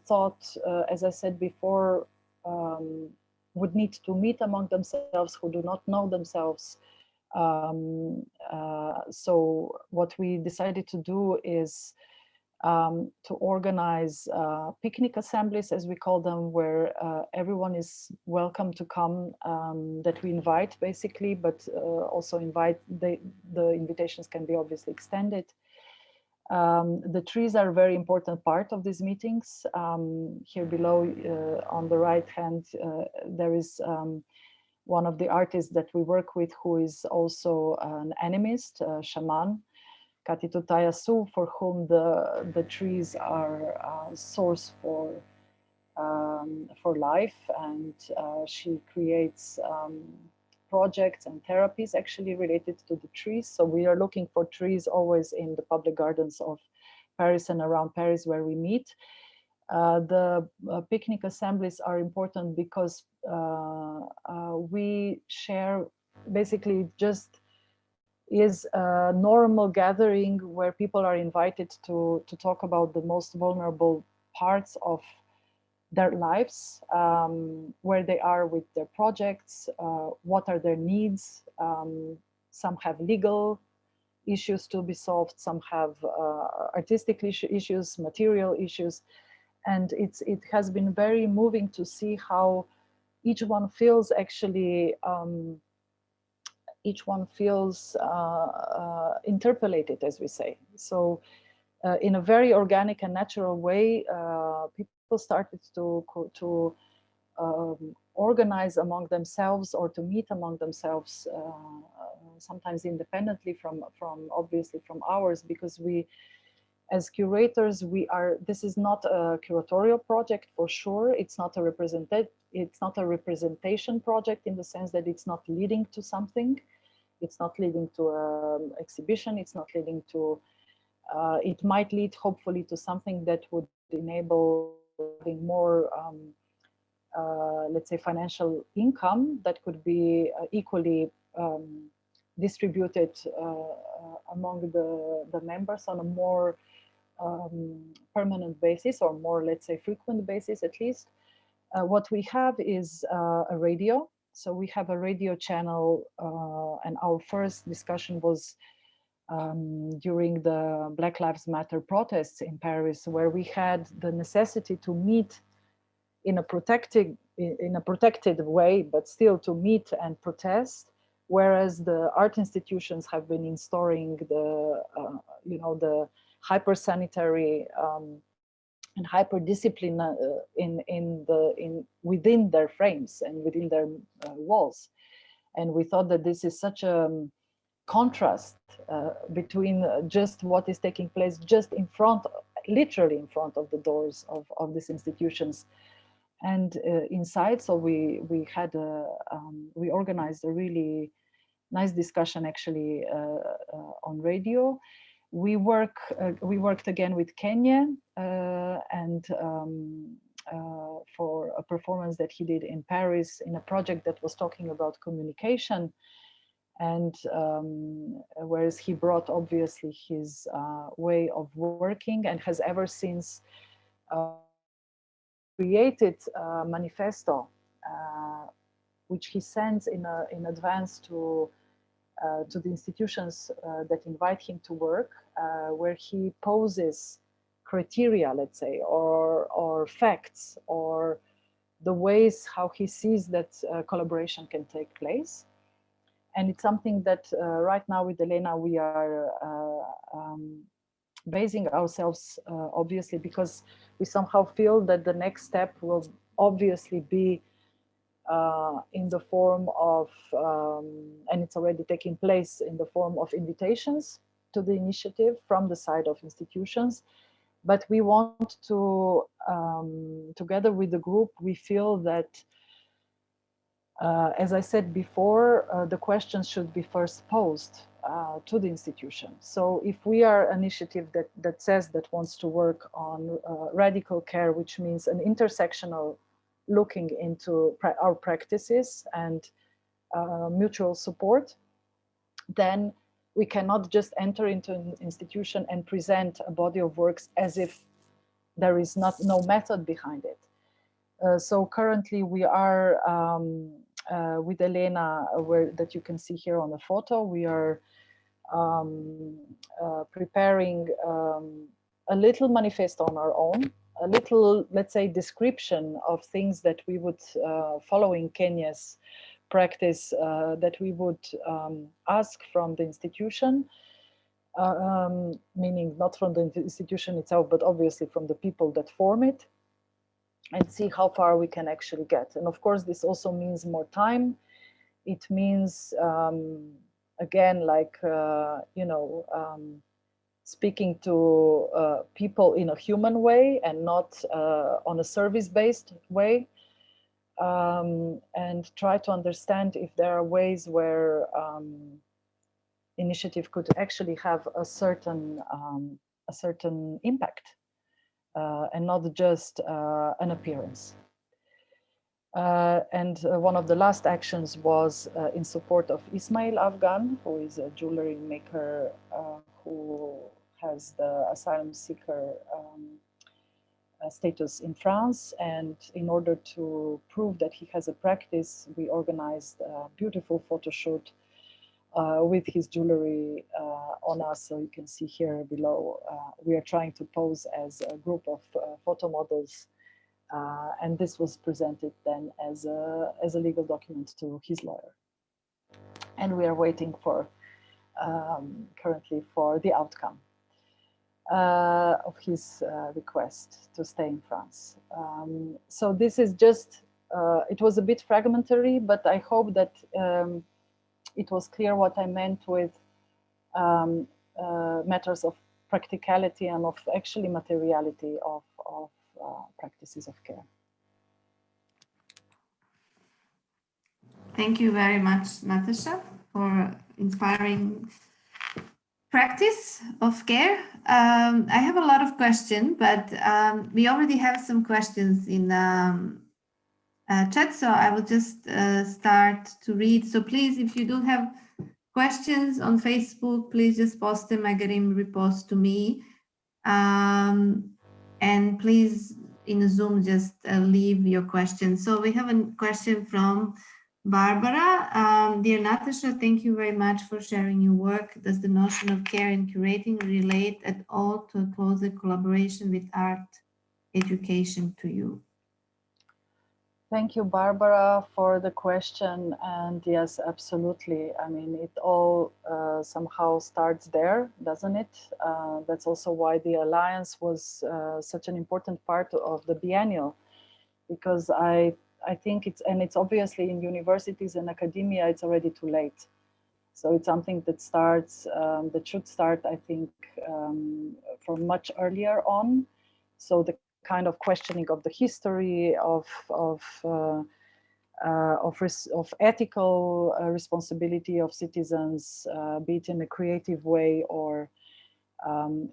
thought, as I said before, would need to meet among themselves, who do not know themselves. So what we decided to do is to organize picnic assemblies, as we call them, where everyone is welcome to come, that we invite basically, but also invite, the invitations can be obviously extended. The trees are a very important part of these meetings. Here below on the right hand, there is one of the artists that we work with who is also an animist, a shaman, Katitu Tayasu, for whom the trees are a source for life, and she creates projects and therapies actually related to the trees. So we are looking for trees always in the public gardens of Paris and around Paris where we meet. The picnic assemblies are important because we share basically just is a normal gathering where people are invited to talk about the most vulnerable parts of their lives, where they are with their projects, what are their needs. Some have legal issues to be solved, some have artistic issues, material issues. And it has been very moving to see how each one feels actually, interpellated, as we say. So in a very organic and natural way, people started to organize among themselves or to meet among themselves, sometimes independently from obviously from ours, because we, as curators, this is not a curatorial project for sure. It's not a representation project in the sense that it's not leading to something. It's not leading to an exhibition. It's not leading to, it might lead hopefully to something that would enable having more, let's say, financial income that could be equally distributed among the members on a more permanent basis, or more, let's say, frequent basis at least. What we have is a radio. So we have a radio channel, and our first discussion was during the Black Lives Matter protests in Paris, where we had the necessity to meet in a protected way, but still to meet and protest, whereas the art institutions have been installing the the hyper-sanitary and hyper-discipline within their frames and within their walls. And we thought that this is such a contrast between just what is taking place just in front, literally in front of the doors of these institutions and inside. So we organized a really nice discussion actually on radio. We worked again with Kenya and for a performance that he did in Paris in a project that was talking about communication. And whereas he brought obviously his way of working, and has ever since created a manifesto, which he sends in advance to the institutions that invite him to work, where he poses criteria, let's say, or facts, or the ways how he sees that collaboration can take place. And it's something that right now with Elena, we are basing ourselves, obviously, because we somehow feel that the next step will obviously be in the form of, and it's already taking place in the form of invitations to the initiative from the side of institutions. But we want to, together with the group, we feel that, as I said before, the questions should be first posed to the institution. So if we are an initiative that says that wants to work on radical care, which means an intersectional looking into our practices and mutual support, then we cannot just enter into an institution and present a body of works as if there is no method behind it. So currently we are with Elena, that you can see here on the photo, we are preparing a little manifesto on our own, a little, let's say, description of things that we would, following Kenya's practice, that we would ask from the institution, meaning not from the institution itself, but obviously from the people that form it, and see how far we can actually get. And of course, this also means more time. It means, again, like, speaking to people in a human way and not on a service-based way, and try to understand if there are ways where initiative could actually have a certain impact, and not just an appearance. And one of the last actions was in support of Ismail Afgan, who is a jewelry maker who has the asylum seeker status in France. And in order to prove that he has a practice, we organized a beautiful photo shoot with his jewelry on us. So you can see here below, we are trying to pose as a group of photo models. And this was presented then as a legal document to his lawyer. And we are waiting for, currently for the outcome of his request to stay in France. So this is just, it was a bit fragmentary, but I hope that it was clear what I meant with matters of practicality and of actually materiality of practices of care. Thank you very much, Nataša, for inspiring practice of care. I have a lot of questions, but we already have some questions in chat, so I will just start to read. So please, if you do have questions on Facebook, please just post them. I get them repost to me. And please, in Zoom, just leave your questions. So we have a question from Barbara. Dear Nataša, thank you very much for sharing your work. Does the notion of care and curating relate at all to a closer collaboration with art education to you? Thank you, Barbara, for the question. And yes, absolutely. I mean, it all somehow starts there, doesn't it? That's also why the Alliance was such an important part of the biennial, because I think it's obviously in universities and academia, it's already too late. So it's something that starts, that should start, I think, from much earlier on. So the kind of questioning of the history of ethical responsibility of citizens, be it in a creative way or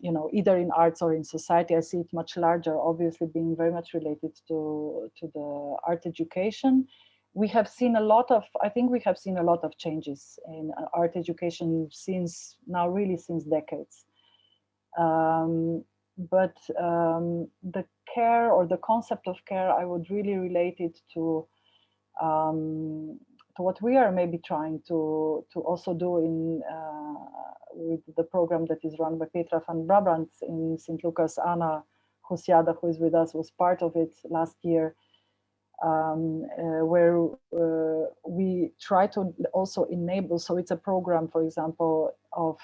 you know, either in arts or in society. I see it much larger, obviously being very much related to the art education. We have seen a lot of, I think we have seen a lot of changes in art education since now, really since decades. But the care or the concept of care, I would really relate it to what we are maybe trying to also do in with the program that is run by Petra van Brabant in St. Lucas. Anna Husiada, who is with us, was part of it last year, where we try to also enable, so it's a program, for example, of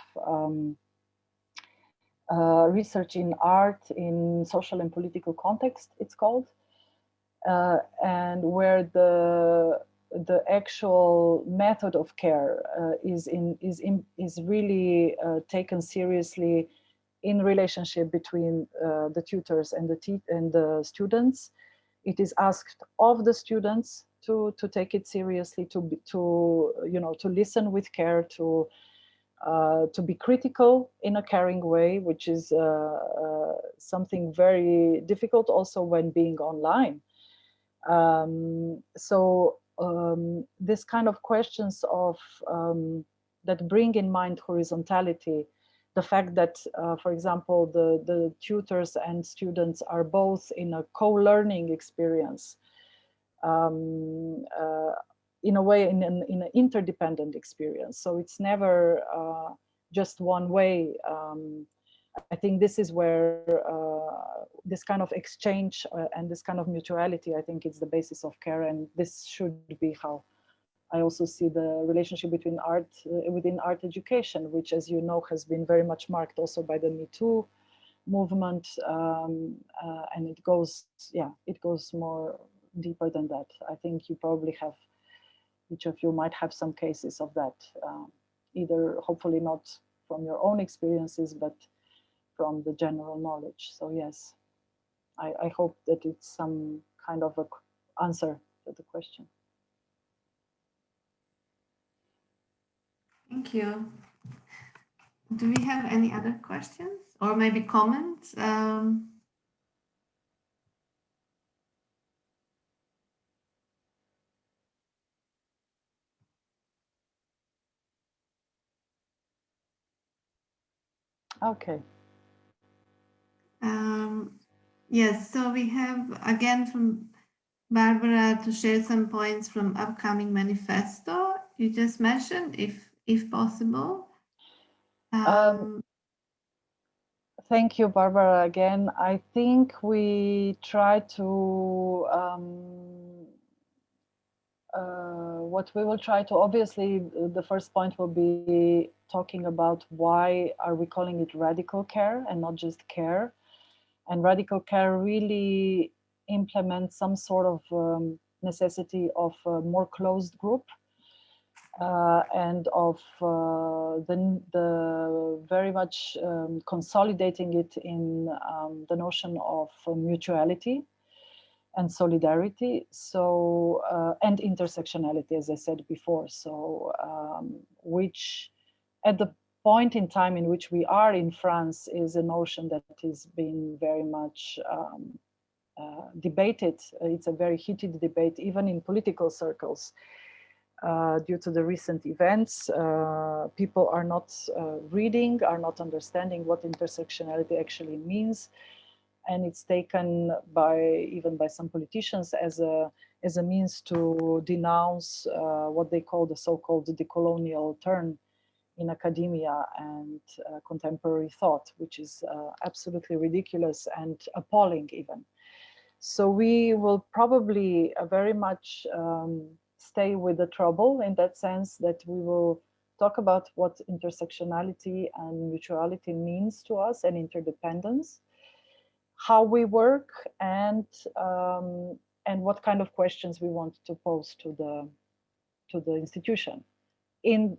research in art in social and political context, it's called, and where the actual method of care is really taken seriously in relationship between the tutors and the students. It is asked of the students to take it seriously, to you know, to listen with care, to be critical in a caring way, which is something very difficult also when being online. This kind of questions of that bring in mind horizontality, the fact that, for example, the tutors and students are both in a co-learning experience, in a way, in an interdependent experience. So it's never just one way. I think this is where this kind of exchange and this kind of mutuality, I think it's the basis of care, and this should be how I also see the relationship between art, within art education, which, as you know, has been very much marked also by the Me Too movement, and it goes, yeah, it goes more deeper than that. I think you probably have, each of you might have some cases of that, either hopefully not from your own experiences, but from the general knowledge. So yes, I hope that it's some kind of an answer to the question. Thank you. Do we have any other questions or maybe comments? Okay. Yes, so we have again from Barbara to share some points from upcoming manifesto you just mentioned, if possible. Thank you, Barbara, again. I think we try to, what we will try to, obviously, the first point will be talking about why are we calling it radical care and not just care. And radical care really implements some sort of necessity of a more closed group and of the very much consolidating it in the notion of mutuality and solidarity, so and intersectionality, as I said before. So which at the point in time in which we are in France is a notion that is being very much debated. It's a very heated debate, even in political circles. Due to the recent events, people are not reading, are not understanding what intersectionality actually means. And it's taken by, even by some politicians, as a means to denounce what they call the so-called decolonial turn in academia and contemporary thought, which is absolutely ridiculous and appalling even. So we will probably very much stay with the trouble in that sense, that we will talk about what intersectionality and mutuality means to us, and interdependence, how we work, and what kind of questions we want to pose to the institution in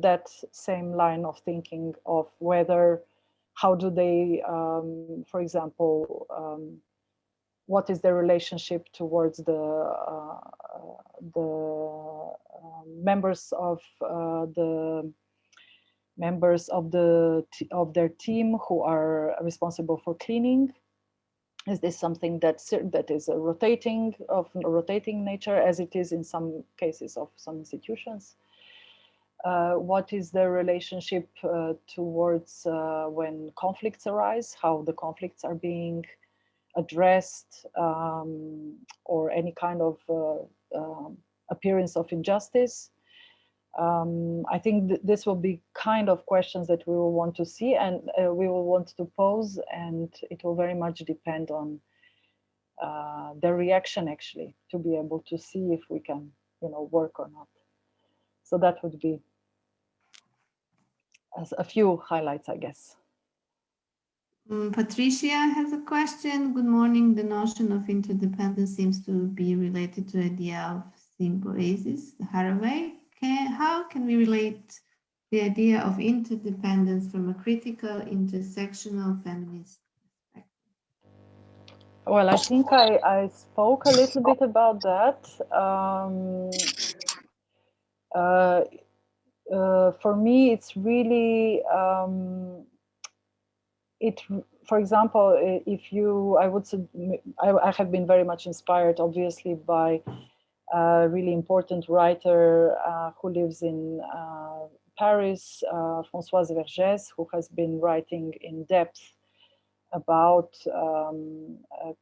that same line of thinking of whether, how do they, for example, what is their relationship towards the members of their team who are responsible for cleaning? Is this something that is a rotating nature, as it is in some cases of some institutions? What is their relationship towards when conflicts arise? How the conflicts are being addressed, or any kind of appearance of injustice? I think this will be kind of questions that we will want to see, and we will want to pose, and it will very much depend on their reaction, actually, to be able to see if we can, work or not. So that would be as a few highlights, I guess. Patricia has a question. Good morning. The notion of interdependence seems to be related to the idea of symbiosis, Haraway. How can we relate the idea of interdependence from a critical, intersectional feminist perspective? Well, I think I spoke a little bit about that. For me, it's really, for example, if you, I would say, I have been very much inspired, obviously, by a really important writer who lives in Paris, Francais Vergès, who has been writing in depth about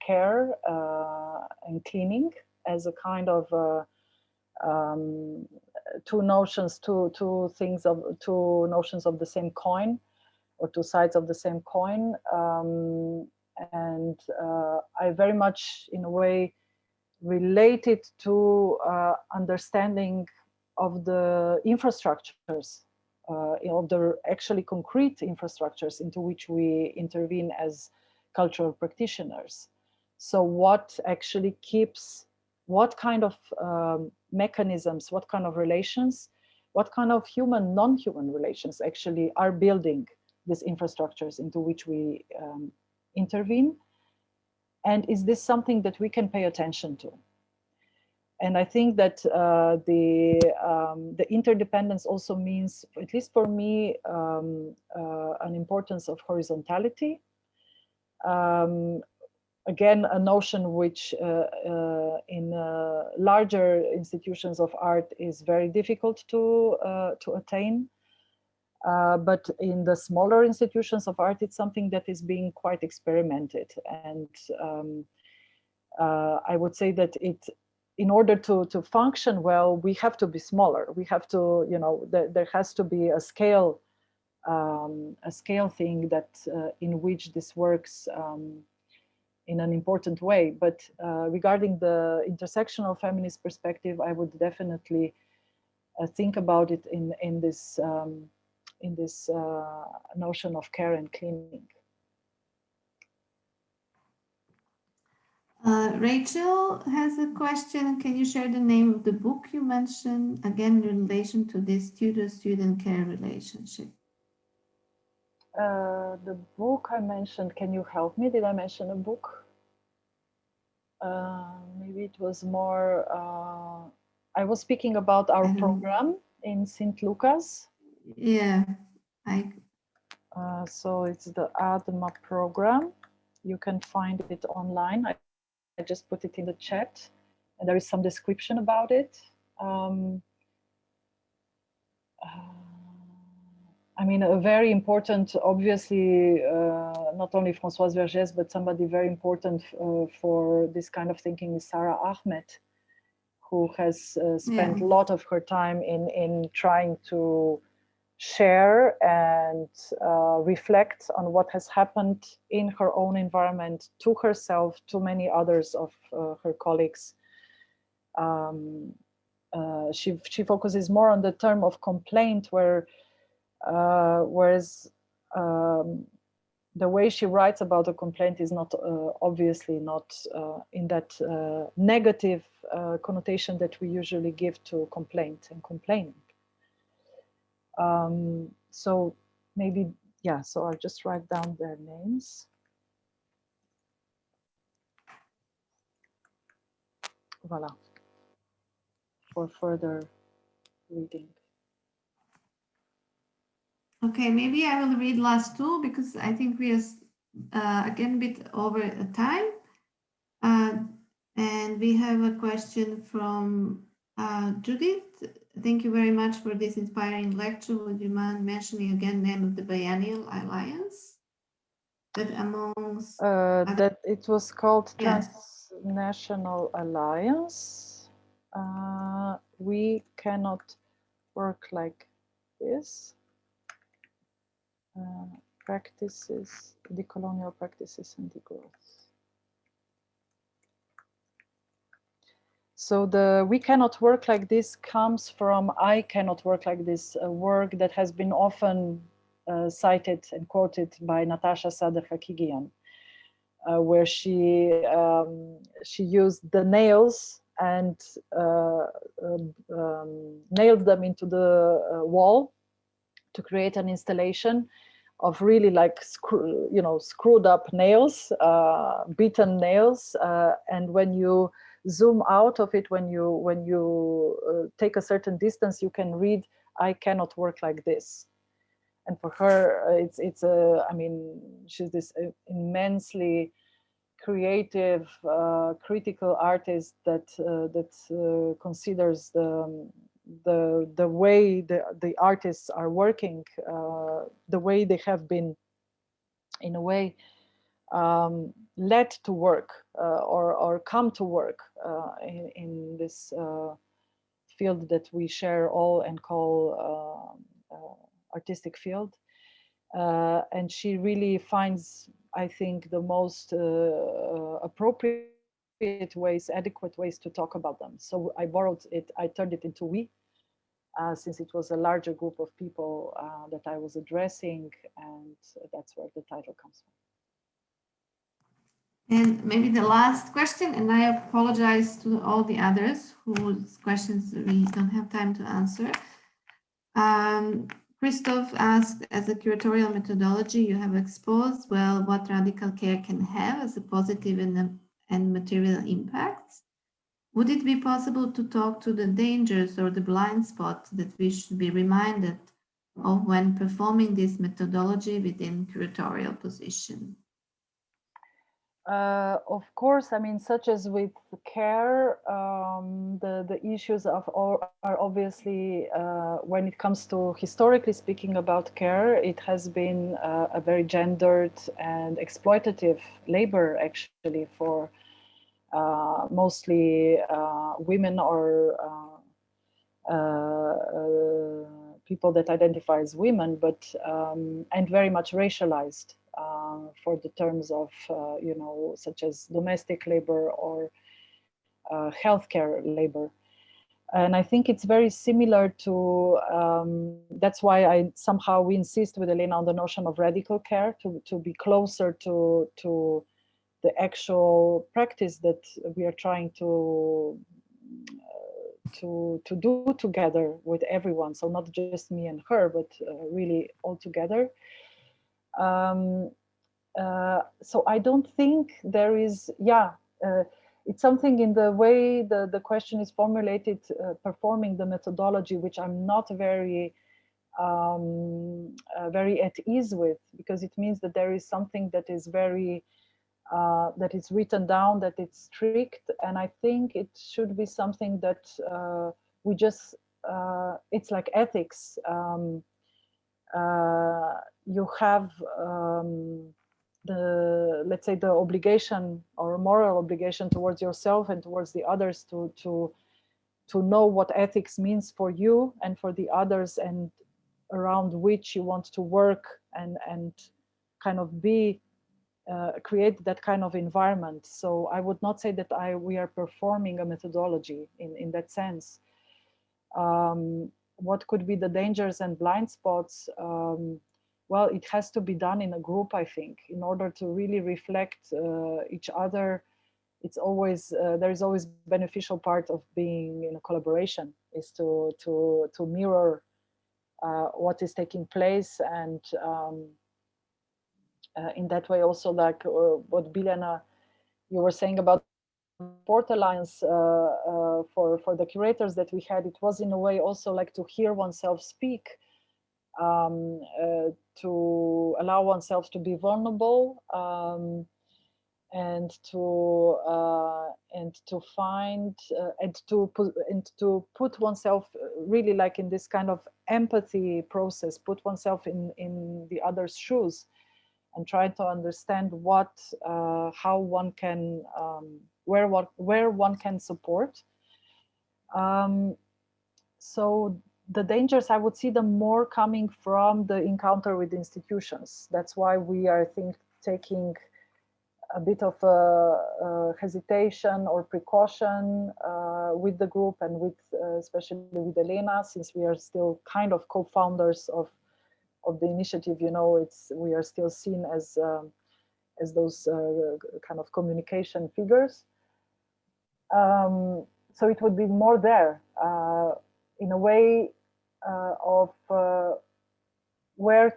care and cleaning as a kind of two notions of the same coin, or two sides of the same coin. And I very much, in a way, relate it to understanding of the infrastructures, of the actually concrete infrastructures into which we intervene as cultural practitioners. So what actually keeps, what kind of mechanisms, what kind of relations, what kind of human, non-human relations actually are building these infrastructures into which we intervene? And is this something that we can pay attention to? And I think that the interdependence also means, at least for me, an importance of horizontality. Again, a notion which in larger institutions of art is very difficult to attain. But in the smaller institutions of art, it's something that is being quite experimented. And I would say that in order to function well, we have to be smaller. We have to, you know, there has to be a scale thing that in which this works in an important way. But regarding the intersectional feminist perspective, I would definitely think about it in this notion of care and cleaning. Rachel has a question. Can you share the name of the book you mentioned, again, in relation to this tutor-student care relationship? The book I mentioned, can you help me? Did I mention a book? Maybe it was more, I was speaking about our program in St. Lucas. Yeah. So it's the ADMA program. You can find it online. I just put it in the chat, and there is some description about it. I mean, a very important, obviously, not only Françoise Vergès, but somebody very important for this kind of thinking is Sarah Ahmed, who has spent a lot of her time in trying to share and reflect on what has happened in her own environment, to herself, to many others of her colleagues. She focuses more on the term of complaint, whereas the way she writes about a complaint is not obviously not in that negative connotation that we usually give to complaint and complaining. So maybe, yeah, so I'll just write down their names. Voila, for further reading. Okay, maybe I will read last two because I think we are again a bit over time. And we have a question from Judith. Thank you very much for this inspiring lecture. Would you mind mentioning again the name of the Biennial Alliance? That amongst that it was called Transnational Alliance. We cannot work like this. Practices, decolonial practices and degrowth. So the "we cannot work like this" comes from "I cannot work like this," a work that has been often cited and quoted by Natasha Sader-Hakigian, where she used the nails and nailed them into the wall to create an installation of really like screwed up nails, beaten nails, and when you zoom out of it, when you take a certain distance, you can read "I cannot work like this." And for her, it's I mean, she's this immensely creative, critical artist that considers the way the artists are working, the way they have been, in a way, led to work or come to work in this field that we share all and call artistic field. And she really finds, I think, the most appropriate ways, adequate ways to talk about them. So I borrowed it, I turned it into "we," since it was a larger group of people that I was addressing, and that's where the title comes from. And maybe the last question, and I apologize to all the others whose questions we don't have time to answer. Christoph asked, as a curatorial methodology you have exposed, well, what radical care can have as a positive and material impacts. Would it be possible to talk to the dangers or the blind spots that we should be reminded of when performing this methodology within curatorial position? Of course, I mean, such as with care, the issues are obviously, when it comes to historically speaking about care, it has been a very gendered and exploitative labor actually for mostly women or people that identify as women, but and very much racialized. For the terms of, you know, such as domestic labor or healthcare labor. And I think it's very similar to, that's why we insist with Elena on the notion of radical care, to be closer to the actual practice that we are trying to do together with everyone. So not just me and her, but really all together. So I don't think there is, it's something in the way the question is formulated, performing the methodology, which I'm not very very at ease with, because it means that there is something that is very, that is written down, that it's strict, and I think it should be something that we just, it's like ethics. You have let's say the obligation or moral obligation towards yourself and towards the others to know what ethics means for you and for the others, and around which you want to work and kind of be create that kind of environment. So I would not say that we are performing a methodology in that sense. What could be the dangers and blind spots? Well, it has to be done in a group, I think, in order to really reflect each other. It's always, there is always beneficial part of being in a collaboration, is to mirror what is taking place, and in that way also, like what Biljana, you were saying about Port Alliance for the curators that we had, it was in a way also like to hear oneself speak, to allow oneself to be vulnerable, and to find and to put oneself really like in this kind of empathy process, put oneself in the other's shoes, and try to understand what, how one can, where one can support. So the dangers, I would see them more coming from the encounter with institutions. That's why we are, I think, taking a bit of a hesitation or precaution with the group, and with especially with Elena, since we are still kind of co-founders of the initiative. You know, we are still seen as those kind of communication figures. So it would be more there, in a way of where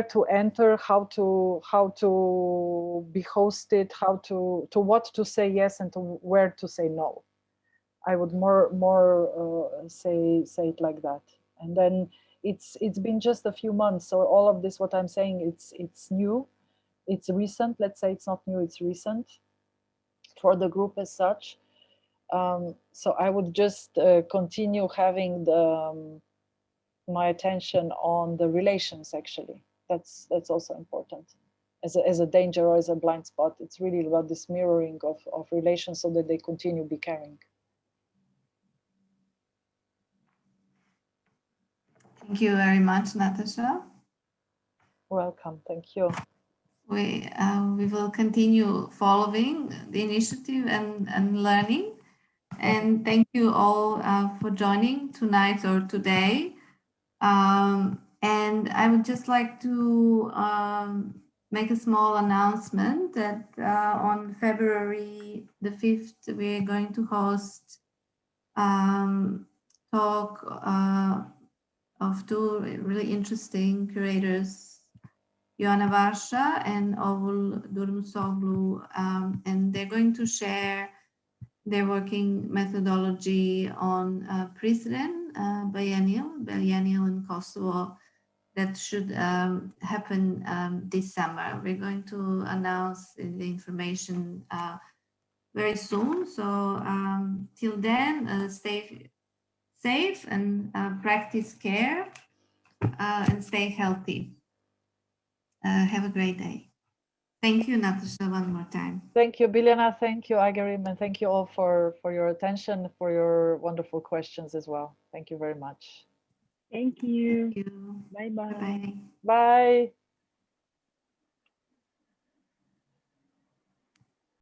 to enter, how to be hosted, what to say yes and to where to say no. I would more say it like that. And then it's been just a few months, so all of this, what I'm saying, it's new, it's recent. Let's say it's not new, it's recent for the group as such. So I would just continue having my attention on the relations. Actually, that's also important as a danger or as a blind spot. It's really about this mirroring of relations, so that they continue be caring. Thank you very much, Nataša. Welcome, thank you. We will continue following the initiative and learning. And thank you all for joining tonight or today. And I would just like to make a small announcement that on February the 5th, we're going to host talk of two really interesting curators, Ioana Varsha and Ovul Durmusoglu, and they're going to share their working methodology on precedent, biennial in Kosovo, that should happen this summer. We're going to announce the information very soon. So till then, stay safe and practice care and stay healthy. Have a great day. Thank you, Nataša, one more time. Thank you, Biljana. Thank you, Agarim, and thank you all for your attention, for your wonderful questions as well. Thank you very much. Thank you. Thank you. Bye-bye. Bye-bye. Bye.